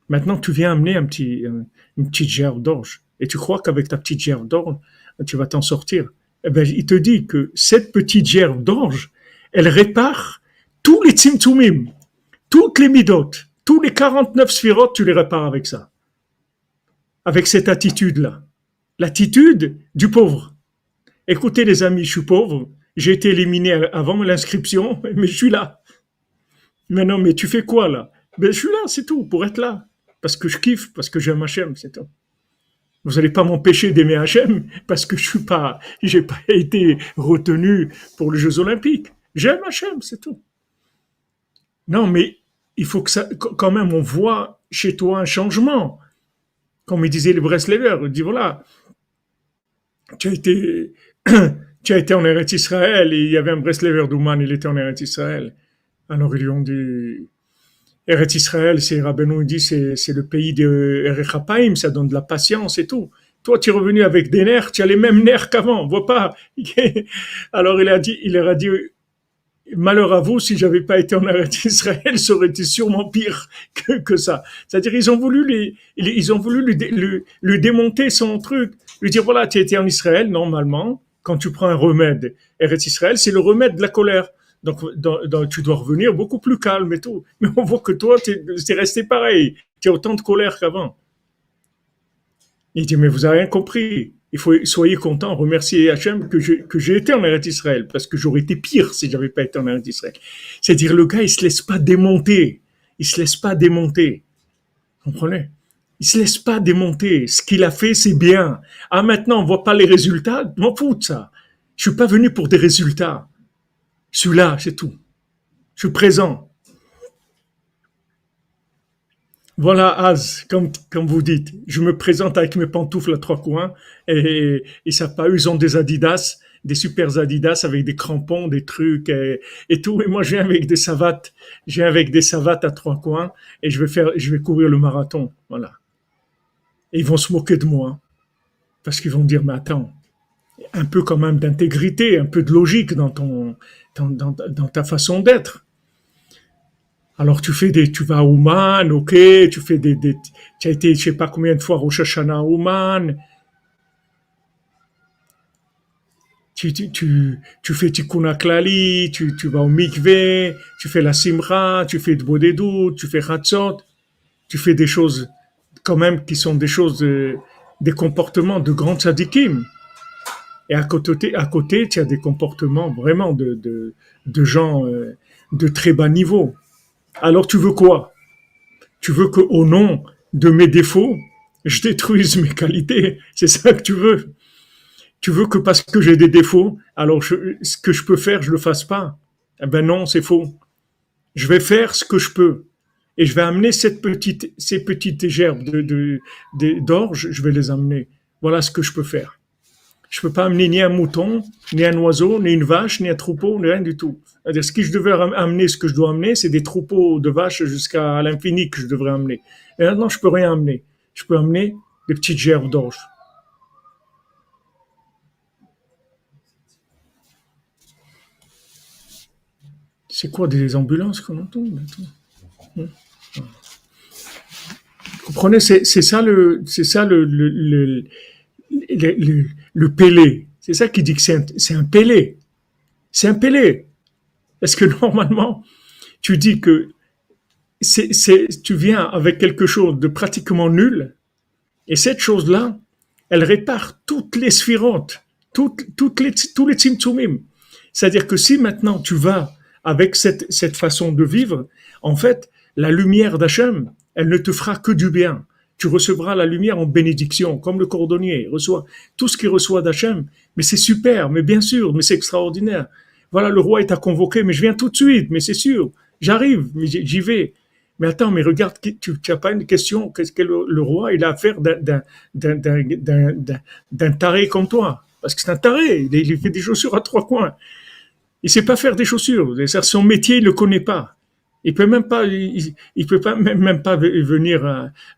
Maintenant, tu viens amener une petite gerbe d'orge. Et tu crois qu'avec ta petite gerbe d'orge, tu vas t'en sortir. Eh ben, il te dit que cette petite gerbe d'orge, elle répare tous les tzimtzumim, toutes les midot, tous les 49 sphirotes, tu les répares avec ça. Avec cette attitude-là. L'attitude du pauvre. Écoutez les amis, je suis pauvre, j'ai été éliminé avant l'inscription, mais je suis là. Mais non, mais tu fais quoi là? Ben, je suis là, c'est tout, pour être là. Parce que je kiffe, parce que j'aime Hachem, c'est tout. Vous n'allez pas m'empêcher d'aimer Hachem parce que j'ai pas été retenu pour les Jeux Olympiques. J'aime Hachem, c'est tout. Non, mais il faut que ça, quand même, on voit chez toi un changement. Comme il disait le Breslever, il dit voilà, tu as été, tu as été en Eretz Israël et il y avait un Breslever d'Ouman, il était en Eretz Israël. Alors ils lui ont dit, Eretz Israël, c'est Rabbeinu, il dit, c'est le pays de Erechapaim, ça donne de la patience et tout. Toi, tu es revenu avec des nerfs, tu as les mêmes nerfs qu'avant, on voit pas. Alors il leur a dit, malheur à vous, si j'avais pas été en Eretz Israël, ça aurait été sûrement pire que ça. C'est-à-dire, ils ont voulu lui démonter son truc, lui dire, voilà, tu étais en Israël, normalement, quand tu prends un remède, Eretz Israël, c'est le remède de la colère. Donc, tu dois revenir beaucoup plus calme et tout. Mais on voit que toi, t'es resté pareil. Tu as autant de colère qu'avant. Il dit, mais vous avez rien compris. Il faut soyez content, remercier Hachem que j'ai été en Eretz Israël, parce que j'aurais été pire si j'avais pas été en Eretz Israël. C'est-à-dire, le gars, il se laisse pas démonter. Il se laisse pas démonter. Vous comprenez? Il se laisse pas démonter. Ce qu'il a fait, c'est bien. Ah, maintenant, on voit pas les résultats. Je m'en fous de ça. Je suis pas venu pour des résultats. Je suis là, c'est tout. Je suis présent. Voilà, Az, comme vous dites, je me présente avec mes pantoufles à trois coins et ils savent pas, eux, ils ont des Adidas, des super Adidas avec des crampons, des trucs et tout. Et moi, je viens avec des savates à trois coins et je vais courir le marathon. Voilà. Et ils vont se moquer de moi parce qu'ils vont dire, mais attends, un peu quand même d'intégrité, un peu de logique dans ta façon d'être. Alors tu vas à Ouman, ok, tu as été, je sais pas combien de fois Rosh Hashanah à Ouman, tu fais Tikkun Klali, tu vas au mikveh, tu fais la Simra, tu fais Bodedut, tu fais Hatzot, tu fais des choses quand même qui sont des choses, des comportements de grands tzadikim. Et à côté, tu as des comportements vraiment de gens de très bas niveau. Alors tu veux quoi? Tu veux que au nom de mes défauts, je détruise mes qualités? C'est ça que tu veux? Tu veux que parce que j'ai des défauts, alors ce que je peux faire, je le fasse pas? Eh ben non, c'est faux. Je vais faire ce que je peux. Et je vais amener ces petites gerbes d'orge, je vais les amener. Voilà ce que je peux faire. Je peux pas amener ni un mouton, ni un oiseau, ni une vache, ni un troupeau, ni rien du tout. C'est-à-dire, ce que je devais amener, ce que je dois amener, c'est des troupeaux de vaches jusqu'à l'infini que je devrais amener. Et maintenant, je peux rien amener. Je peux amener des petites gerbes d'orge. C'est quoi des ambulances qu'on entend maintenant? Vous comprenez, c'est ça le Pélé. C'est ça qui dit que c'est un Pélé. C'est un Pélé. Est-ce que normalement, tu dis que tu viens avec quelque chose de pratiquement nul, et cette chose-là, elle répare toutes les sphirotes, tous les tzimtzumim. C'est-à-dire que si maintenant tu vas avec cette façon de vivre, en fait, la lumière d'Hachem, elle ne te fera que du bien. Tu recevras la lumière en bénédiction, comme le cordonnier reçoit tout ce qu'il reçoit d'Hachem. Mais c'est super, mais bien sûr, mais c'est extraordinaire. Voilà, le roi est à convoquer, mais je viens tout de suite, mais c'est sûr, j'arrive, mais j'y vais. Mais attends, mais regarde, tu n'as pas une question, qu'est-ce que le roi, il a affaire d'un taré comme toi? Parce que c'est un taré, il fait des chaussures à trois coins. Il sait pas faire des chaussures. Son métier, il le connaît pas. Il peut même pas, il peut pas même pas venir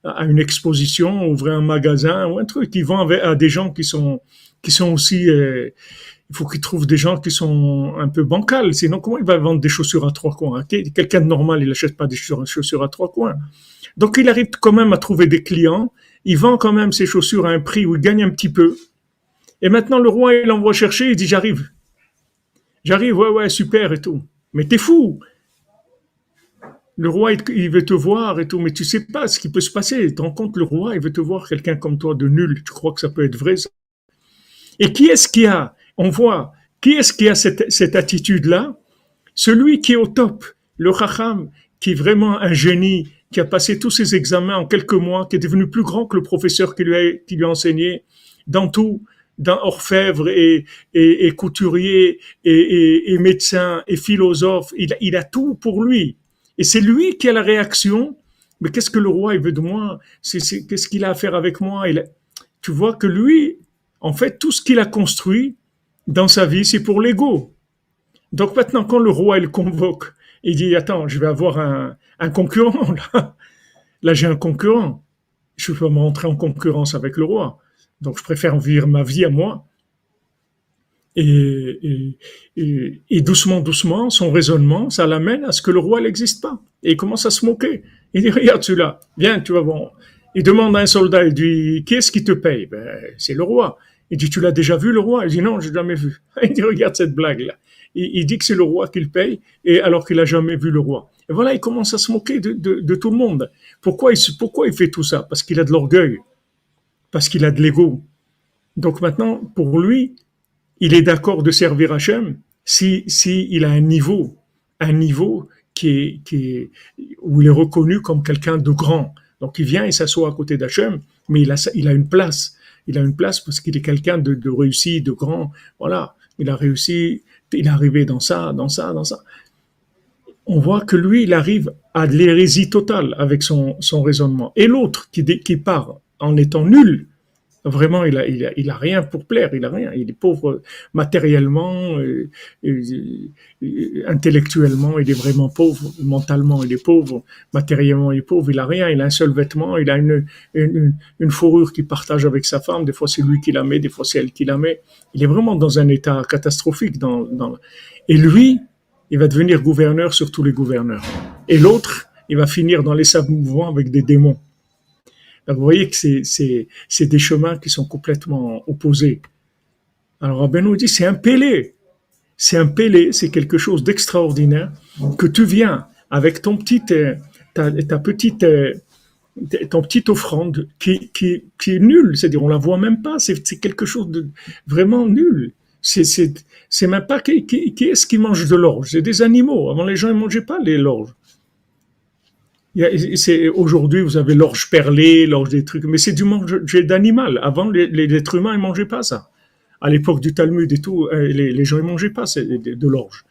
à une exposition, ouvrir un magasin ou un truc. Il vend à des gens qui sont aussi. Il faut qu'il trouve des gens qui sont un peu bancals. Sinon, comment il va vendre des chaussures à trois coins? Quelqu'un de normal, il achète pas des chaussures à trois coins. Donc, il arrive quand même à trouver des clients. Il vend quand même ses chaussures à un prix où il gagne un petit peu. Et maintenant, le roi, il l'envoie chercher. Il dit, j'arrive. J'arrive, ouais, super et tout. Mais t'es fou. Le roi, il veut te voir et tout, mais tu sais pas ce qui peut se passer. Tu te rends compte, le roi, il veut te voir quelqu'un comme toi de nul. Tu crois que ça peut être vrai, ça? Et qui est-ce qui a, on voit, qui est-ce qui a cette attitude-là? Celui qui est au top, le Chacham, qui est vraiment un génie, qui a passé tous ses examens en quelques mois, qui est devenu plus grand que le professeur qui lui a enseigné, dans tout, dans orfèvre et couturier et médecin et philosophe. Il a tout pour lui. Et c'est lui qui a la réaction. Mais qu'est-ce que le roi il veut de moi? Qu'est-ce qu'il a à faire avec moi? Tu vois que lui, en fait, tout ce qu'il a construit dans sa vie, c'est pour l'ego. Donc maintenant, quand le roi il convoque, il dit attends, je vais avoir un concurrent là. Là, j'ai un concurrent. Je peux me rentrer en concurrence avec le roi. Donc, je préfère vivre ma vie à moi. Et doucement, doucement, son raisonnement, ça l'amène à ce que le roi n'existe pas. Et il commence à se moquer. Il dit, regarde celui-là, viens, tu vas voir. Il demande à un soldat, il dit, qui est-ce qui te paye? Ben, c'est le roi. Il dit, tu l'as déjà vu le roi? Il dit, non, je l'ai jamais vu. Il dit, regarde cette blague-là. Il dit que c'est le roi qui le paye, et alors qu'il a jamais vu le roi. Et voilà, il commence à se moquer de tout le monde. Pourquoi il fait tout ça? Parce qu'il a de l'orgueil, parce qu'il a de l'ego. Donc maintenant, pour lui, il est d'accord de servir Hachem si il a un niveau où il est reconnu comme quelqu'un de grand. Donc il vient et s'assoit à côté d'Hachem, mais il a une place. Il a une place parce qu'il est quelqu'un de réussi, de grand. Voilà, il a réussi, il est arrivé dans ça. On voit que lui, il arrive à de l'hérésie totale avec son raisonnement. Et l'autre qui part en étant nul, vraiment, il a rien pour plaire, il a rien. Il est pauvre matériellement, intellectuellement, il est vraiment pauvre. Mentalement, il est pauvre. Matériellement, il est pauvre. Il a rien. Il a un seul vêtement. Il a une fourrure qu'il partage avec sa femme. Des fois, c'est lui qui la met. Des fois, c'est elle qui la met. Il est vraiment dans un état catastrophique. Et lui, il va devenir gouverneur sur tous les gouverneurs. Et l'autre, il va finir dans les sables mouvants avec des démons. Donc, vous voyez que c'est des chemins qui sont complètement opposés. Alors, Rabbeinu dit, c'est un pélé. C'est un pélé, c'est quelque chose d'extraordinaire que tu viens avec ton petite offrande qui est nulle. C'est-à-dire, on la voit même pas. C'est quelque chose de vraiment nul. C'est même pas qui est-ce qui mange de l'orge. C'est des animaux. Avant, les gens ne mangeaient pas l'orge. Aujourd'hui, vous avez l'orge perlée, l'orge des trucs, mais c'est du manger d'animal. Avant, les êtres humains, ils mangeaient pas ça. À l'époque du Talmud et tout, les gens, ils mangeaient pas de l'orge.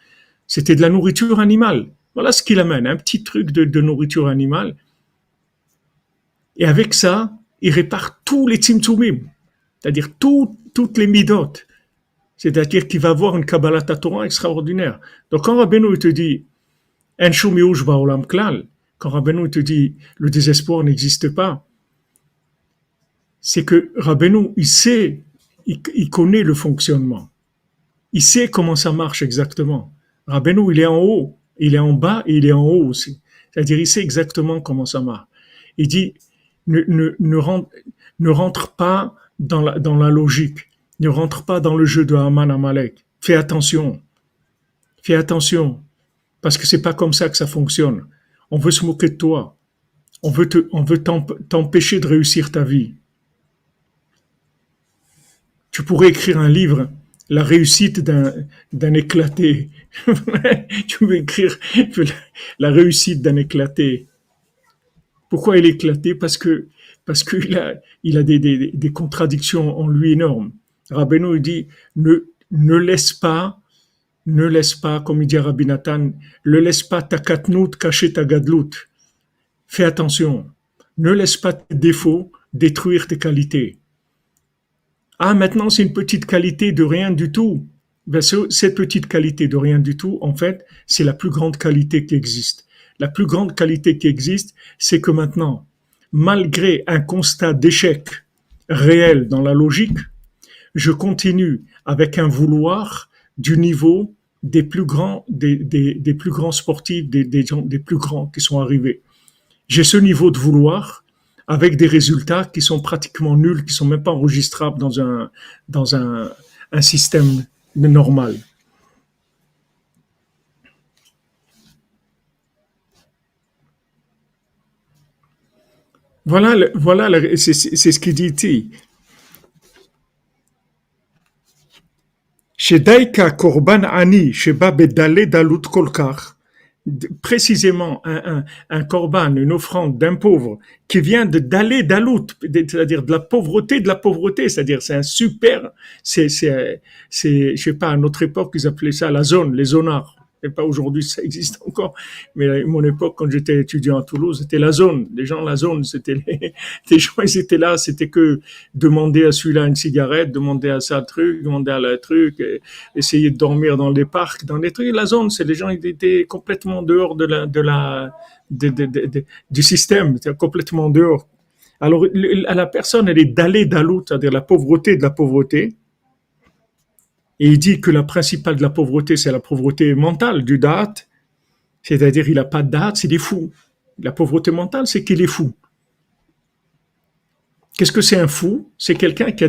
C'était de la nourriture animale. Voilà ce qu'il amène, un petit truc de nourriture animale. Et avec ça, il répare tous les tzimtzumim, c'est-à-dire toutes les midot. C'est-à-dire qu'il va avoir une Kabbalat Torah extraordinaire. Donc, quand Rabbeinu te dit, En shum yush ba'olam klal, quand Rabbeinu te dit le désespoir n'existe pas, c'est que Rabbeinu, il connaît le fonctionnement. Il sait comment ça marche exactement. Rabbeinu, il est en haut, il est en bas et il est en haut aussi. C'est-à-dire, il sait exactement comment ça marche. Il dit, ne rentre pas dans la logique. Ne rentre pas dans le jeu de Haman Amalek. Fais attention. Parce que c'est pas comme ça que ça fonctionne. On veut se moquer de toi. On veut t'empêcher de réussir ta vie. Tu pourrais écrire un livre, la réussite d'un éclaté. Tu veux écrire la réussite d'un éclaté. Pourquoi il est éclaté? Parce qu'il a des contradictions en lui énormes. Rabbeinu il dit, ne laisse pas, comme il dit à Rabbi Nathan, ne laisse pas ta katnout cacher ta gadlout. Fais attention. Ne laisse pas tes défauts détruire tes qualités. Ah, maintenant, c'est une petite qualité de rien du tout. Ben, cette petite qualité de rien du tout, en fait, c'est la plus grande qualité qui existe. La plus grande qualité qui existe, c'est que maintenant, malgré un constat d'échec réel dans la logique, je continue avec un vouloir du niveau des plus grands, des plus grands sportifs, des gens, des plus grands qui sont arrivés. J'ai ce niveau de vouloir avec des résultats qui sont pratiquement nuls, qui sont même pas enregistrables dans un système normal. Voilà, c'est ce qu'il dit ici. Shedaika korban ani sheba bedale dalut kolkar. Précisément un korban, une offrande d'un pauvre qui vient de d'aller dalut, c'est-à-dire de la pauvreté, c'est-à-dire c'est un super, c'est je sais pas, à notre époque ils appelaient ça la zone, les zonards, Et pas aujourd'hui, ça existe encore. Mais à mon époque, quand j'étais étudiant à Toulouse, c'était la zone. Les gens, la zone, c'était les gens, ils étaient là, c'était que demander à celui-là une cigarette, demander à ça un truc, demander à la truc, essayer de dormir dans les parcs, dans les trucs. La zone, c'est les gens, ils étaient complètement dehors du système, complètement dehors. Alors, la personne, elle est d'aller d'alout, c'est-à-dire la pauvreté de la pauvreté. Et il dit que la principale de la pauvreté, c'est la pauvreté mentale du date, c'est-à-dire il n'a pas de date, c'est des fous. La pauvreté mentale, c'est qu'il est fou. Qu'est-ce que c'est un fou? C'est quelqu'un qui a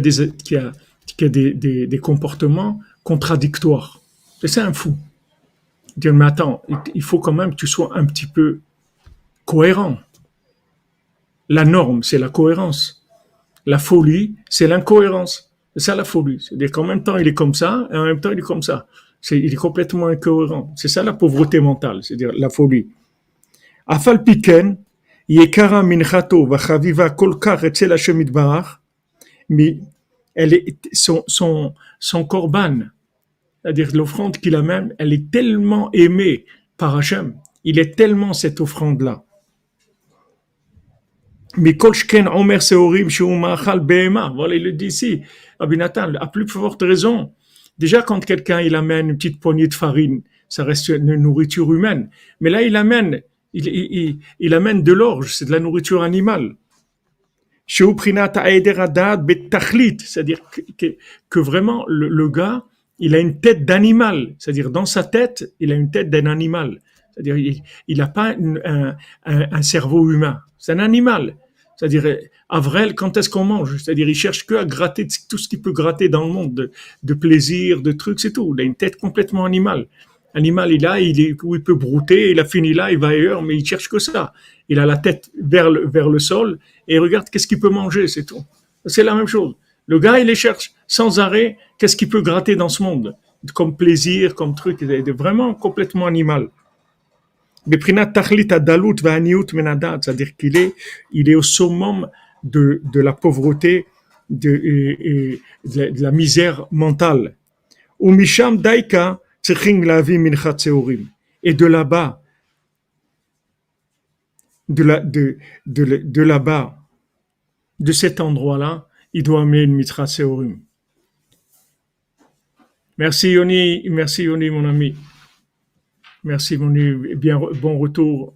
des comportements contradictoires. C'est ça un fou. Dire, mais attends, il faut quand même que tu sois un petit peu cohérent. La norme, c'est la cohérence. La folie, c'est l'incohérence. C'est ça la folie. C'est-à-dire qu'en même temps, il est comme ça, et en même temps, il est comme ça. Il est complètement incohérent. C'est ça la pauvreté mentale, c'est-à-dire la folie. Afal piken, yekara minchato vachaviva kolkar etzel Hashem itbarach, mais elle est, son korban, c'est-à-dire l'offrande qu'il a même, elle est tellement aimée par Hashem. Il est tellement cette offrande-là. Mais Kolshken Omer Seorim Shumachal Behema. Voilà, il le dit ici. Rabbi Nathan, à plus forte raison. Déjà, quand quelqu'un, il amène une petite poignée de farine, ça reste une nourriture humaine. Mais là, il amène de l'orge, c'est de la nourriture animale. C'est-à-dire que vraiment, le gars, il a une tête d'animal. C'est-à-dire, dans sa tête, il a une tête d'un animal. C'est-à-dire, il n'a pas un cerveau humain. C'est un animal. C'est-à-dire, Avrel, quand est-ce qu'on mange? C'est-à-dire, il cherche que à gratter tout ce qu'il peut gratter dans le monde, de plaisir, de trucs, c'est tout. Il a une tête complètement animale. Animal, il peut brouter, il a fini là, il va ailleurs, mais il cherche que ça. Il a la tête vers le sol et il regarde qu'est-ce qu'il peut manger, c'est tout. C'est la même chose. Le gars, il les cherche sans arrêt, qu'est-ce qu'il peut gratter dans ce monde, comme plaisir, comme truc, il est vraiment complètement animal. C'est-à-dire il est au summum de la pauvreté, de la misère mentale. Et de là-bas, de là-bas, de cet endroit-là, il doit amener une mitra seorim. Merci Yoni, mon ami. Merci Yoni, bon retour.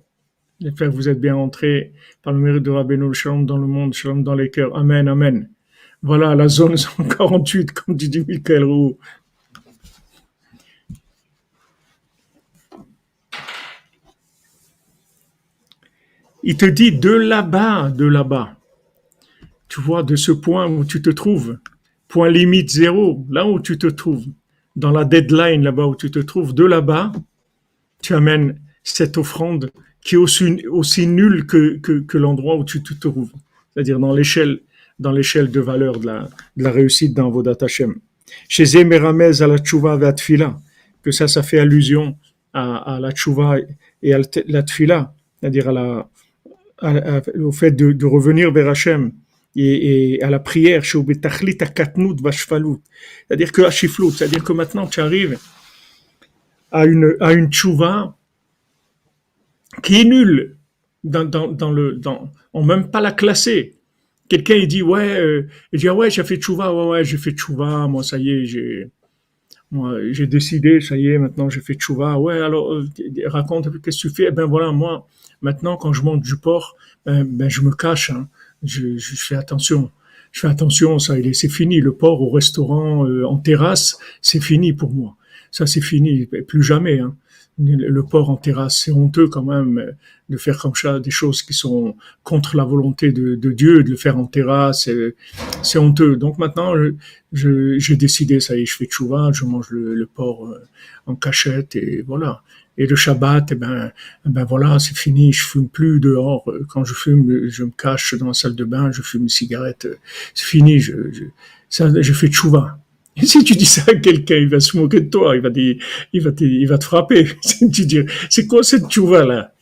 J'espère que vous êtes bien entrés par le mérite de Rabbeinu, le shalom dans le monde, shalom dans les cœurs. Amen, amen. Voilà, la zone 148, comme dit Michael Roux. Il te dit de là-bas. Tu vois, de ce point où tu te trouves, point limite zéro, là où tu te trouves, dans la deadline là-bas où tu te trouves, de là-bas, tu amènes cette offrande qui est aussi nulle que l'endroit où tu te trouves. C'est-à-dire dans l'échelle de valeur de la réussite dans Vodat Hashem. Chez Zemeramez à la tchouva et à tfila, que ça fait allusion à la tchouva et à la tfila, c'est-à-dire au fait de revenir vers Hashem et à la prière, c'est-à-dire que à Shiflut, c'est-à-dire que maintenant tu arrives à une tchouva qui est nulle on même pas la classer. Quelqu'un il dit ouais, j'ai fait tchouva, j'ai fait tchouva, moi ça y est, j'ai décidé, ça y est, maintenant j'ai fait tchouva. Ouais, alors raconte qu'est-ce que tu fais? Ben voilà, moi maintenant quand je mange du porc, ben je me cache, hein. Je fais attention. Je fais attention, c'est fini. Le porc au restaurant, en terrasse, c'est fini pour moi. Ça, c'est fini, plus jamais. Hein. Le porc en terrasse, c'est honteux quand même de faire comme ça des choses qui sont contre la volonté de Dieu, de le faire en terrasse, c'est honteux. Donc maintenant, j'ai décidé, ça y est, je fais tchouva, je mange le porc en cachette et voilà. Et le Shabbat, ben voilà, c'est fini, je fume plus dehors. Quand je fume, je me cache dans la salle de bain, je fume une cigarette. C'est fini, je fais tchouva. Et si tu dis ça à quelqu'un, il va se moquer de toi, il va te frapper. Tu dis, c'est quoi cette tchouva là?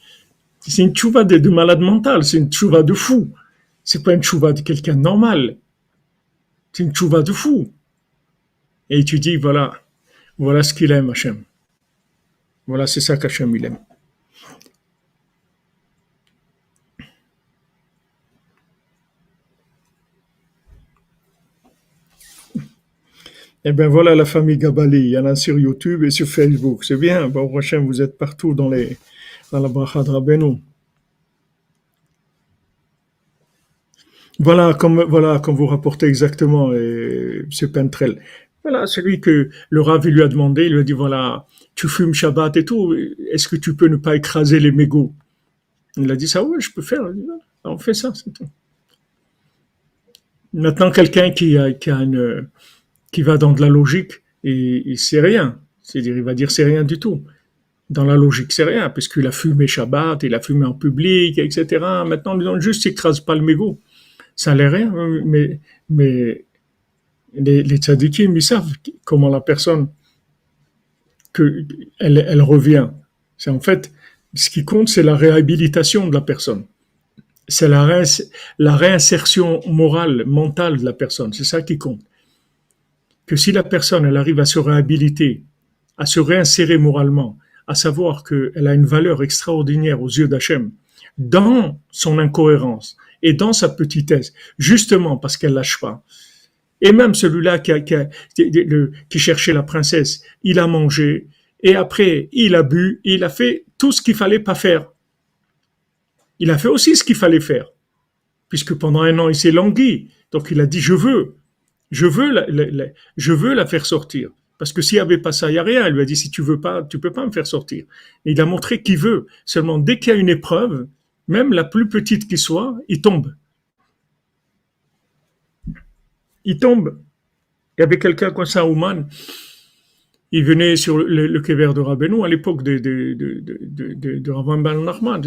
C'est une tchouva de malade mental, c'est une tchouva de fou. C'est pas une tchouva de quelqu'un de normal. C'est une tchouva de fou. Et tu dis, voilà ce qu'il aime, Hachem. Voilà, c'est ça qu'Hachem il aime. Eh bien voilà la famille Gabali, il y en a sur YouTube et sur Facebook. C'est bien, bon Hachem, vous êtes partout dans la bracha de Rabbeinu. Voilà, comme vous rapportez exactement, M. Pentrel. Voilà, celui que le Rav lui a demandé, il lui a dit, voilà, tu fumes Shabbat et tout, est-ce que tu peux ne pas écraser les mégots? Il a dit ça, oui, je peux faire. Il dit, voilà, on fait ça, c'est tout. Maintenant, quelqu'un qui va dans de la logique, et c'est rien. C'est-à-dire, il va dire c'est rien du tout. Dans la logique, c'est rien, parce qu'il a fumé Shabbat, il a fumé en public, etc. Maintenant, ils ont juste écrase pas le mégot. Ça n'a rien, mais les tzadikim, ils savent comment la personne, elle revient. C'est en fait, ce qui compte, c'est la réhabilitation de la personne. C'est la réinsertion morale, mentale de la personne. C'est ça qui compte. Que si la personne, elle arrive à se réhabiliter, à se réinsérer moralement, à savoir qu'elle a une valeur extraordinaire aux yeux d'Hachem, dans son incohérence et dans sa petitesse, justement parce qu'elle lâche pas. Et même celui-là qui cherchait la princesse, il a mangé, et après, il a bu, et il a fait tout ce qu'il fallait pas faire. Il a fait aussi ce qu'il fallait faire, puisque pendant 1 an, il s'est langui. Donc il a dit, je veux la faire sortir. Parce que s'il n'y avait pas ça, il n'y a rien. Elle lui a dit, si tu veux pas, tu peux pas me faire sortir. Et il a montré qu'il veut. Seulement, dès qu'il y a une épreuve, même la plus petite qui soit, il tombe. Il tombe. Il y avait quelqu'un comme ça, Ouman, il venait sur le kever de Rabbeinu à l'époque de Rabban Ben Nachman.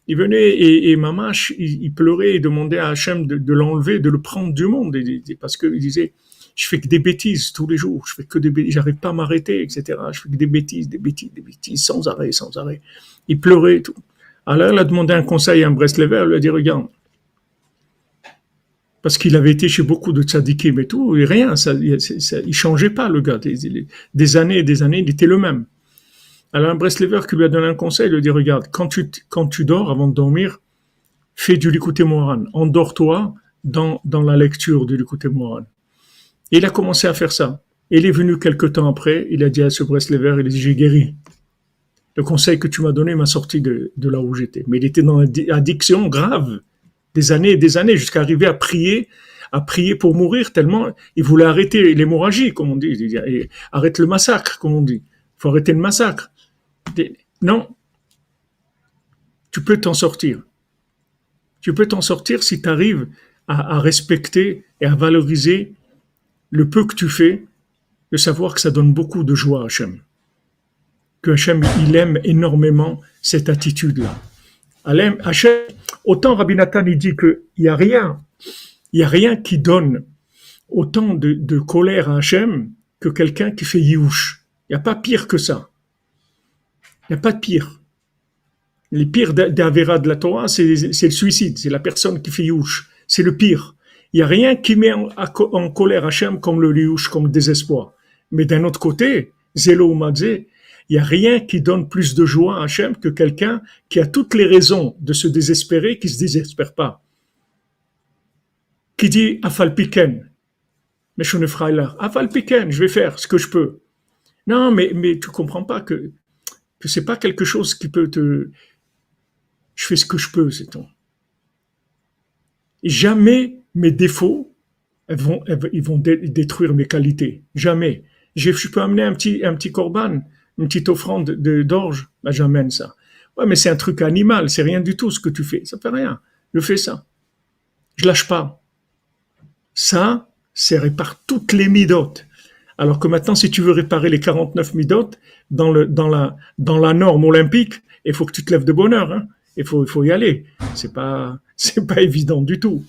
Il venait et Mamash, il pleurait et demandait à Hachem de l'enlever, de le prendre du monde. Parce qu'il disait, je fais que des bêtises tous les jours, je fais que des bêtises, j'arrive pas à m'arrêter, etc. Je fais que des bêtises, sans arrêt, sans arrêt. Il pleurait et tout. Alors il a demandé un conseil à un Breslever, il lui a dit, regarde, parce qu'il avait été chez beaucoup de tzadikim et tout, et rien, il changeait pas le gars. Des années et des années, il était le même. Alors un Breslever qui lui a donné un conseil, il lui a dit, regarde, quand tu dors, avant de dormir, fais du Likutei Moharan. Endors-toi dans la lecture du Likutei Moharan. Et il a commencé à faire ça. Et il est venu quelque temps après, il a dit à ce Breslever, il a dit, j'ai guéri. Le conseil que tu m'as donné m'a sorti de là où j'étais. Mais il était dans une addiction grave, des années, jusqu'à arriver à prier pour mourir, tellement il voulait arrêter l'hémorragie, comme on dit. Arrête le massacre, comme on dit. Il faut arrêter le massacre. Non, tu peux t'en sortir. Tu peux t'en sortir si tu arrives à respecter et à valoriser le peu que tu fais, de savoir que ça donne beaucoup de joie à Hachem. Que Hachem, il aime énormément cette attitude-là. Hachem, autant Rabbi Nathan, il dit qu'il n'y a rien qui donne autant de colère à Hachem que quelqu'un qui fait yiouch. Il n'y a pas pire que ça. Il n'y a pas de pire. Les pires d'Avera de la Torah, c'est le suicide, c'est la personne qui fait yiouch. C'est le pire. Il n'y a rien qui met en colère Hachem comme le yiouch, comme le désespoir. Mais d'un autre côté, Zélo ou Madzé, il n'y a rien qui donne plus de joie à Hachem que quelqu'un qui a toutes les raisons de se désespérer, qui ne se désespère pas. Qui dit Afal Piken, mais je ne ferai là. Afal Piken, je vais faire ce que je peux. Non, mais tu comprends pas que c'est pas quelque chose qui peut te. Je fais ce que je peux, c'est tout. Jamais mes défauts ils vont détruire mes qualités. Jamais. Je peux amener un petit korban, une petite offrande d'orge, ben j'amène ça. Ouais, mais c'est un truc animal, c'est rien du tout ce que tu fais. Ça fait rien. Je fais ça. Je lâche pas. Ça, c'est répare toutes les midotes. Alors que maintenant, si tu veux réparer les 49 midotes dans la norme olympique, il faut que tu te lèves de bonne heure. Hein. Il faut y aller. C'est pas évident du tout.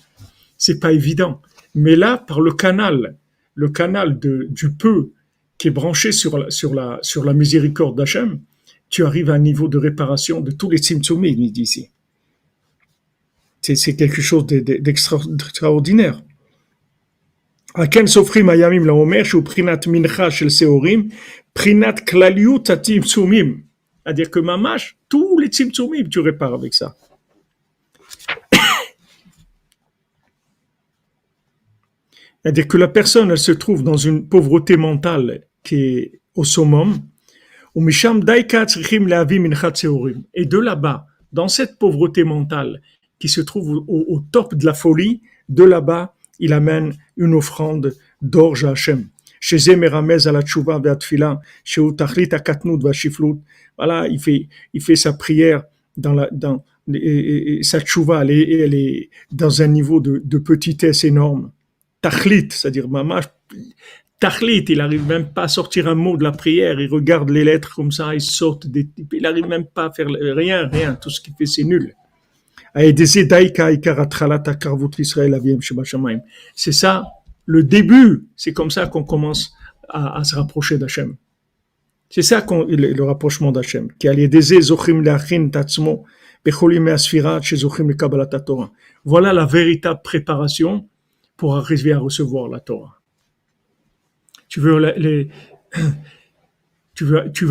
C'est pas évident. Mais là, par le canal du peu qui est branché sur la miséricorde d'Hachem, tu arrives à un niveau de réparation de tous les tzimtzumim, il dit ici. C'est quelque chose d'extraordinaire. Aken sofrim ayamim laomer shu prinat mincha shel seorim, prinat klaliut hatzimtzumim. C'est-à-dire que mamash, tous les tzimtzumim, tu répares avec ça. C'est-à-dire que la personne, elle se trouve dans une pauvreté mentale qui est au summum. Et de là-bas, dans cette pauvreté mentale qui se trouve au top de la folie, de là-bas, il amène une offrande d'orge à Hachem. Voilà, il fait sa prière sa tchouva, elle est dans un niveau de petitesse énorme. Tachlit, c'est-à-dire mamash, Tachlit, il n'arrive même pas à sortir un mot de la prière, il regarde les lettres comme ça, il saute, il n'arrive même pas à faire rien, tout ce qu'il fait c'est nul. C'est ça, le début, c'est comme ça qu'on commence à se rapprocher d'Hachem. C'est ça le rapprochement d'Hachem. Voilà la véritable préparation pour arriver à recevoir la Torah. Tu veux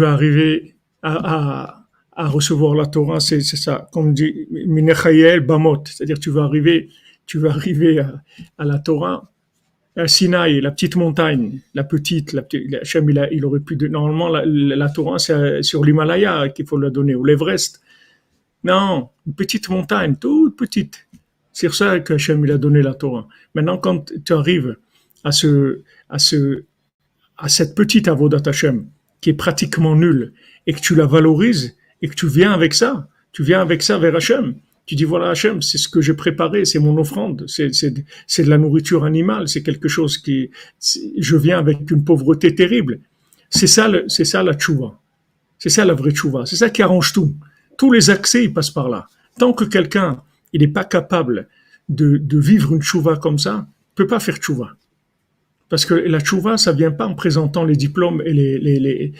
arriver à recevoir la Torah, c'est ça, comme dit Minechayel Bamot, c'est-à-dire tu veux arriver à la Torah, à Sinaï, la petite montagne, Hachem, il aurait pu normalement la Torah c'est sur l'Himalaya qu'il faut la donner, ou l'Everest. Non, une petite montagne, toute petite. C'est sur ça qu'Hachem il a donné la Torah. Maintenant, quand tu arrives à cette petite avodat Hachem qui est pratiquement nulle et que tu la valorises et que tu viens avec ça vers Hachem. Tu dis voilà Hachem, c'est ce que j'ai préparé, c'est mon offrande, c'est de la nourriture animale, c'est quelque chose je viens avec une pauvreté terrible. C'est ça la tchouva. C'est ça la vraie tchouva. C'est ça qui arrange tout. Tous les accès ils passent par là. Tant que quelqu'un il n'est pas capable de vivre une tchouva comme ça, il peut pas faire tchouva. Parce que la tchouva, ça vient pas en présentant les diplômes et les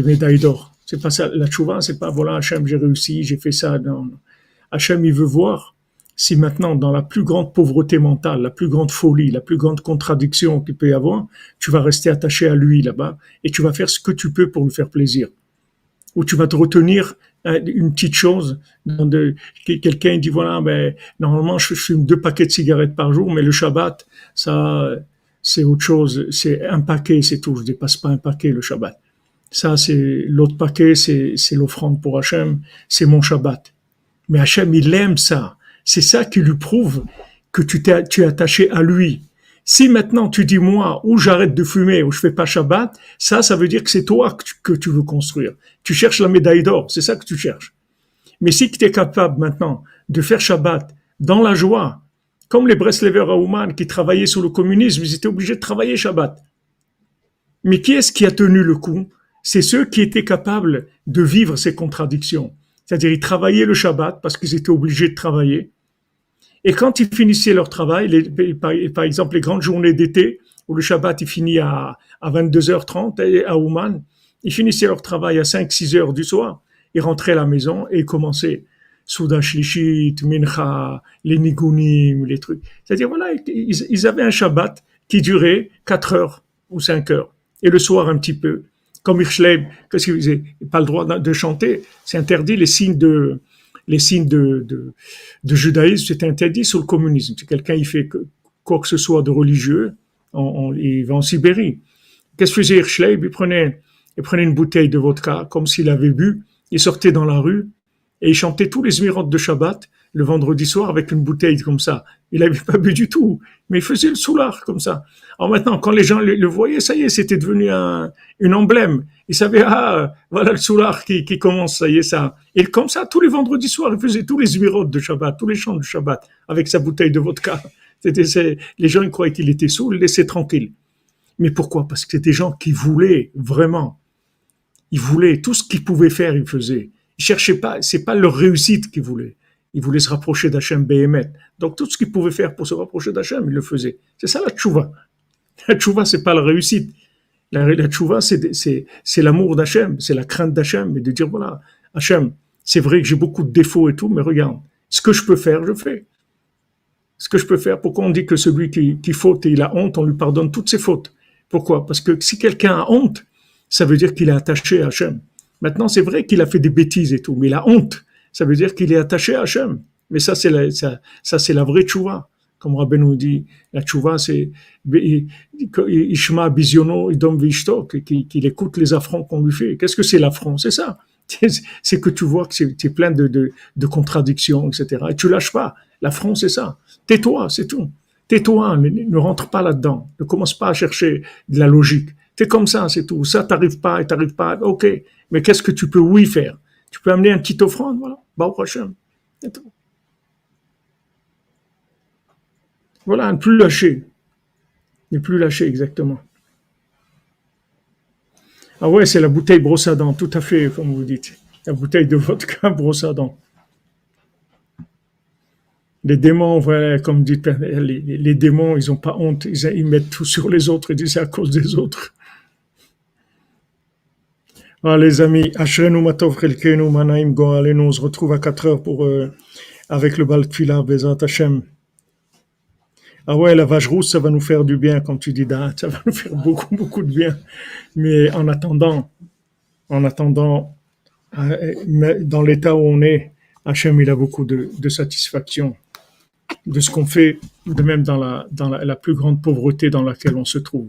médailles d'or. C'est pas ça. La tchouva, c'est pas voilà, Hachem, j'ai réussi, j'ai fait ça. Non. Hachem, il veut voir si maintenant, dans la plus grande pauvreté mentale, la plus grande folie, la plus grande contradiction qu'il peut y avoir, tu vas rester attaché à lui là-bas et tu vas faire ce que tu peux pour lui faire plaisir. Ou tu vas te retenir une petite chose. Quelqu'un dit voilà, normalement je fume 2 paquets de cigarettes par jour, mais le Shabbat, ça c'est autre chose. C'est un paquet, c'est tout. Je dépasse pas un paquet le Shabbat. Ça c'est l'autre paquet, c'est l'offrande pour Hachem, c'est mon Shabbat. Mais Hachem il aime ça. C'est ça qui lui prouve que tu es attaché à lui. Si maintenant tu dis moi, ou j'arrête de fumer, ou je fais pas Shabbat, ça veut dire que c'est toi que tu veux construire. Tu cherches la médaille d'or, c'est ça que tu cherches. Mais si tu es capable maintenant de faire Shabbat dans la joie, comme les Breslever à Ouman qui travaillaient sous le communisme, ils étaient obligés de travailler Shabbat. Mais qui est-ce qui a tenu le coup? C'est ceux qui étaient capables de vivre ces contradictions. C'est-à-dire ils travaillaient le Shabbat parce qu'ils étaient obligés de travailler. Et quand ils finissaient leur travail, par exemple les grandes journées d'été, où le Shabbat il finit à 22h30 à Ouman, ils finissaient leur travail à 5-6 heures du soir, ils rentraient à la maison et ils commençaient Souda Shlishit, Mincha, les Nigunim, les trucs. C'est-à-dire voilà, ils avaient un Shabbat qui durait 4 heures ou 5 heures. Et le soir un petit peu. Comme Hirschleib, qu'est-ce qu'il faisait? Pas le droit de chanter, c'est interdit, les signes de judaïsme, c'est interdit sur le communisme. Si quelqu'un il fait quoi que ce soit de religieux, il va en Sibérie. Qu'est-ce que faisait Hirschleib? Il prenait une bouteille de vodka, comme s'il avait bu, il sortait dans la rue, et il chantait tous les zmirot de Shabbat, le vendredi soir, avec une bouteille comme ça. Il n'avait pas bu du tout, mais il faisait le soulard comme ça. Alors maintenant, quand les gens le voyaient, ça y est, c'était devenu une emblème. Ils savaient, voilà le soulard qui commence, ça y est, ça. Et comme ça, tous les vendredis soirs, il faisait tous les zmirot de Shabbat, tous les chants de Shabbat, avec sa bouteille de vodka. Les gens, ils croyaient qu'il était saoul, ils le laissaient tranquille. Mais pourquoi? Parce que c'était des gens qui voulaient, vraiment. Ils voulaient, tout ce qu'ils pouvaient faire, ils faisaient. Ils cherchaient pas, c'est pas leur réussite qu'ils voulaient. Ils voulaient se rapprocher d'Hachem Behemet. Donc tout ce qu'ils pouvaient faire pour se rapprocher d'Hachem, ils le faisaient. C'est ça la tchouva. La tchouva, c'est pas la réussite. La tchouva, c'est l'amour d'Hachem, c'est la crainte d'Hachem, et de dire voilà, Hachem, c'est vrai que j'ai beaucoup de défauts et tout, mais regarde, ce que je peux faire, je fais. Ce que je peux faire, pourquoi on dit que celui qui faute et il a honte, on lui pardonne toutes ses fautes? Pourquoi? Parce que si quelqu'un a honte, ça veut dire qu'il est attaché à Hachem. Maintenant, c'est vrai qu'il a fait des bêtises et tout, mais la honte, ça veut dire qu'il est attaché à Hachem. Mais ça, c'est la vraie tchouva. Comme Rabbi nous dit, la tchouva, c'est Ishma Biziono, Idom Vishto, qu'il écoute les affronts qu'on lui fait. Qu'est-ce que c'est l'affront? C'est ça. C'est que tu vois que c'est plein de contradictions, etc. Et tu lâches pas. L'affront, c'est ça. Tais-toi, c'est tout. Tais-toi, ne rentre pas là-dedans. Ne commence pas à chercher de la logique. T'es comme ça, c'est tout. Ça, t'arrives pas et t'arrives pas. Ok. Mais qu'est-ce que tu peux, oui, faire? Tu peux amener un petit offrande, voilà. Bah, prochain. Voilà, ne plus lâcher. Ne plus lâcher, exactement. Ah ouais, c'est la bouteille brosse à dents, tout à fait, comme vous dites. La bouteille de vodka brosse à dents. Les démons, voilà, comme dit, les démons, ils n'ont pas honte, ils mettent tout sur les autres, ils disent c'est à cause des autres. Ah, les amis, Ashrenu Matov Chelkenu Manaim Goalenu, on se retrouve à 4 heures avec le Bal Tfila, Bezat Hashem. Ah ouais, la vache rousse, ça va nous faire du bien, comme tu dis, ça va nous faire beaucoup, beaucoup de bien. Mais en attendant, dans l'état où on est, Hachem, il a beaucoup de satisfaction de ce qu'on fait, de même dans la plus grande pauvreté dans laquelle on se trouve.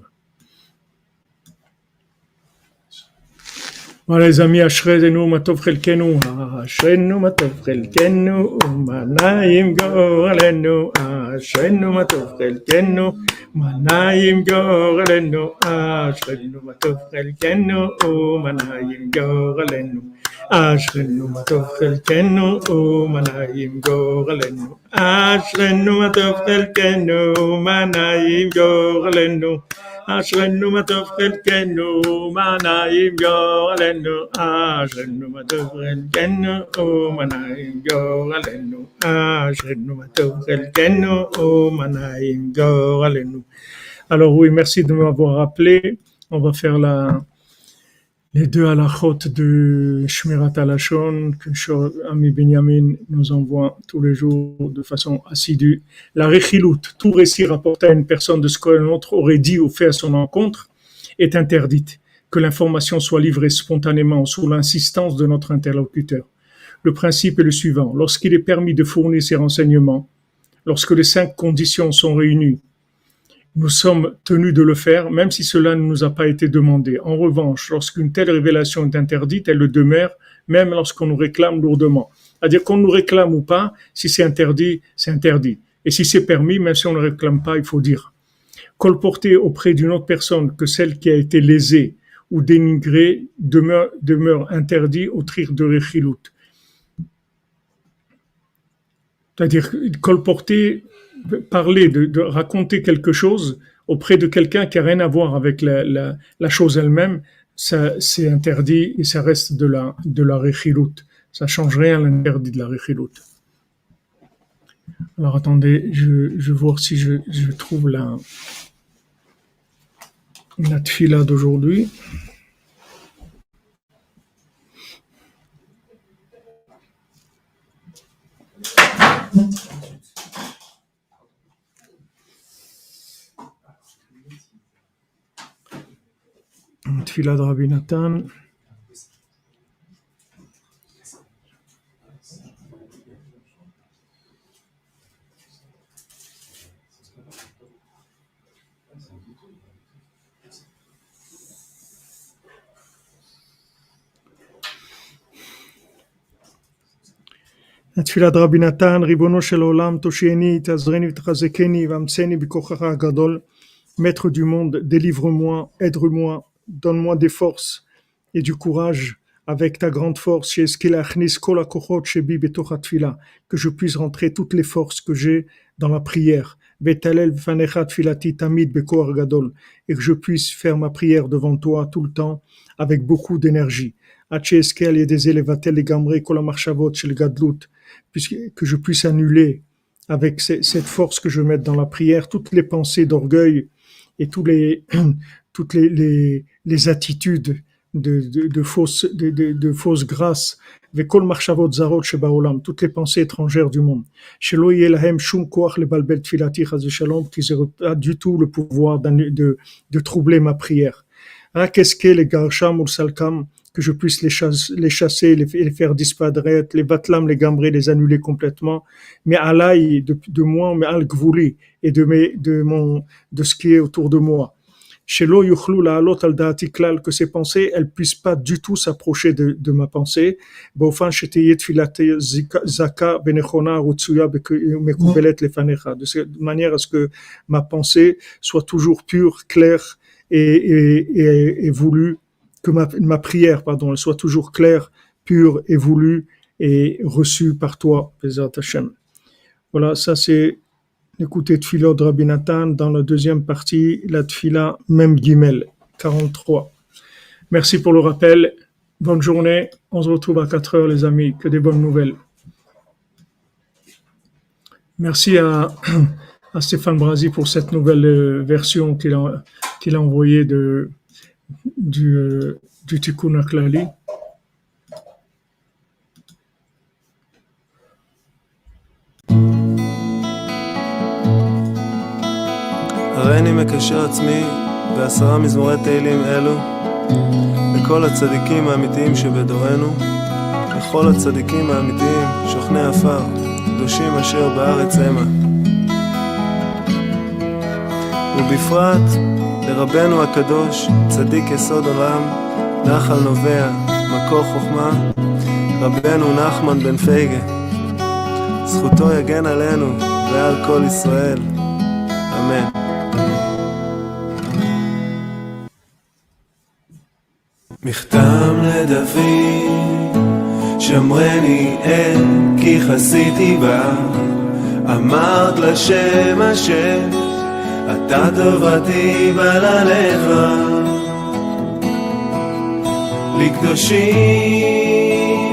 Voilà les amis, Ashrenu Matov Chelkenu, Ashrenu Matov Chelkenu, Manaim Gorelenu, Ashrenu Matov Chelkenu, Manaim Gorelenu, Ashrenu Matov Chelkenu, Manaim Gorelenu, Ashrenu Matov Chelkenu, Manaim Gorelenu, Ashrenu Matov Chelkenu, Manaim Gorelenu. Ashrenu Matov Chelkenu, Manaim Gorelenu, Ashrenu Matov Chelkenu, Manaim Gorelenu, Ashrenu Matov Chelkenu, Manaim Gorelenu. Alors oui, merci de m'avoir rappelé. On va faire les deux halachot de Shmirat HaLashon que Ami Benyamin nous envoie tous les jours de façon assidue. La rechilut, tout récit rapporté à une personne de ce qu'un autre aurait dit ou fait à son encontre, est interdite. Que l'information soit livrée spontanément sous l'insistance de notre interlocuteur. Le principe est le suivant. Lorsqu'il est permis de fournir ces renseignements, lorsque les 5 conditions sont réunies, nous sommes tenus de le faire, même si cela ne nous a pas été demandé. En revanche, lorsqu'une telle révélation est interdite, elle le demeure, même lorsqu'on nous réclame lourdement. C'est-à-dire qu'on nous réclame ou pas, si c'est interdit, c'est interdit. Et si c'est permis, même si on ne réclame pas, il faut dire. Colporter auprès d'une autre personne que celle qui a été lésée ou dénigrée demeure interdit au titre de rechilut. C'est-à-dire colporter, parler, de raconter quelque chose auprès de quelqu'un qui n'a rien à voir avec la chose elle-même, ça, c'est interdit et ça reste de la rechilut. Ça ne change rien à l'interdit de la rechilut. Alors attendez, je vais voir si je trouve la tfila d'aujourd'hui. Tfila de Rabbi Nathan. התפילה דרבי נתן, ריבונו של עולם, תושייני, תעזרני ותחזקני, ואמצני בכוחך הגדול, maître du monde, délivre-moi, aide-moi, donne-moi des forces et du courage avec ta grande force, que je puisse rentrer toutes les forces que j'ai dans la prière, et que je puisse faire ma prière devant toi tout le temps avec beaucoup d'énergie. Que je puisse annuler avec cette force que je mets dans la prière toutes les pensées d'orgueil et toutes les attitudes de fausses grâces, toutes les pensées étrangères du monde, qu'ils n'aient pas du tout le pouvoir de troubler ma prière. רק אזכה לגרשם ולסלקם, que je puisse les chasser, les faire disparaître, les batlam לגמרי, les annuler complètement, mais עליי, de moi, מעל גבולי, et de ce qui est autour de moi. שלא יוכלו לעלות על דעתי כלל, que ces pensées, elles puissent pas du tout s'approcher de ma pensée, באופן שתהיה תפילתי זכה ונכונה רצויה ומקובלת לפניך, de manière à ce que ma pensée soit toujours pure, claire et voulue, que ma prière, elle soit toujours claire, pure et voulue et reçue par toi, Bezrat Hashem. Voilà, ça c'est l'écouter Tfila de Rabbi Nathan dans la deuxième partie, la Tfila Mem Gimel, 43. Merci pour le rappel. Bonne journée. On se retrouve à 4 heures, les amis. Que des bonnes nouvelles. Merci à Stéphane Brasi pour cette nouvelle version qu'il a envoyée du Tikkun HaKlali. הריני מקשר עצמי ב10 מזמורי תהילים אלו לכל הצדיקים האמיתיים שבדורנו, לכל הצדיקים האמיתיים שוכני עפר, קדושים אשר בארץ המה, ובפרט לרבנו הקדוש, צדיק יסוד עולם, נחל נובע, מקור חוכמה, רבנו נחמן בן פייגה, זכותו יגן עלינו ועל כל ישראל, אמן. מכתם לדוד, שמרני אל כי חסיתי בה, אמרת לשם אשר אתה טובתי בלעליך, לקדושים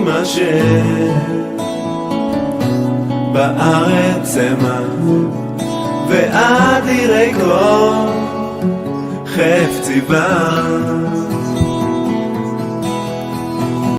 אשר בארץ המה, ועד יראי כל חפצי בה.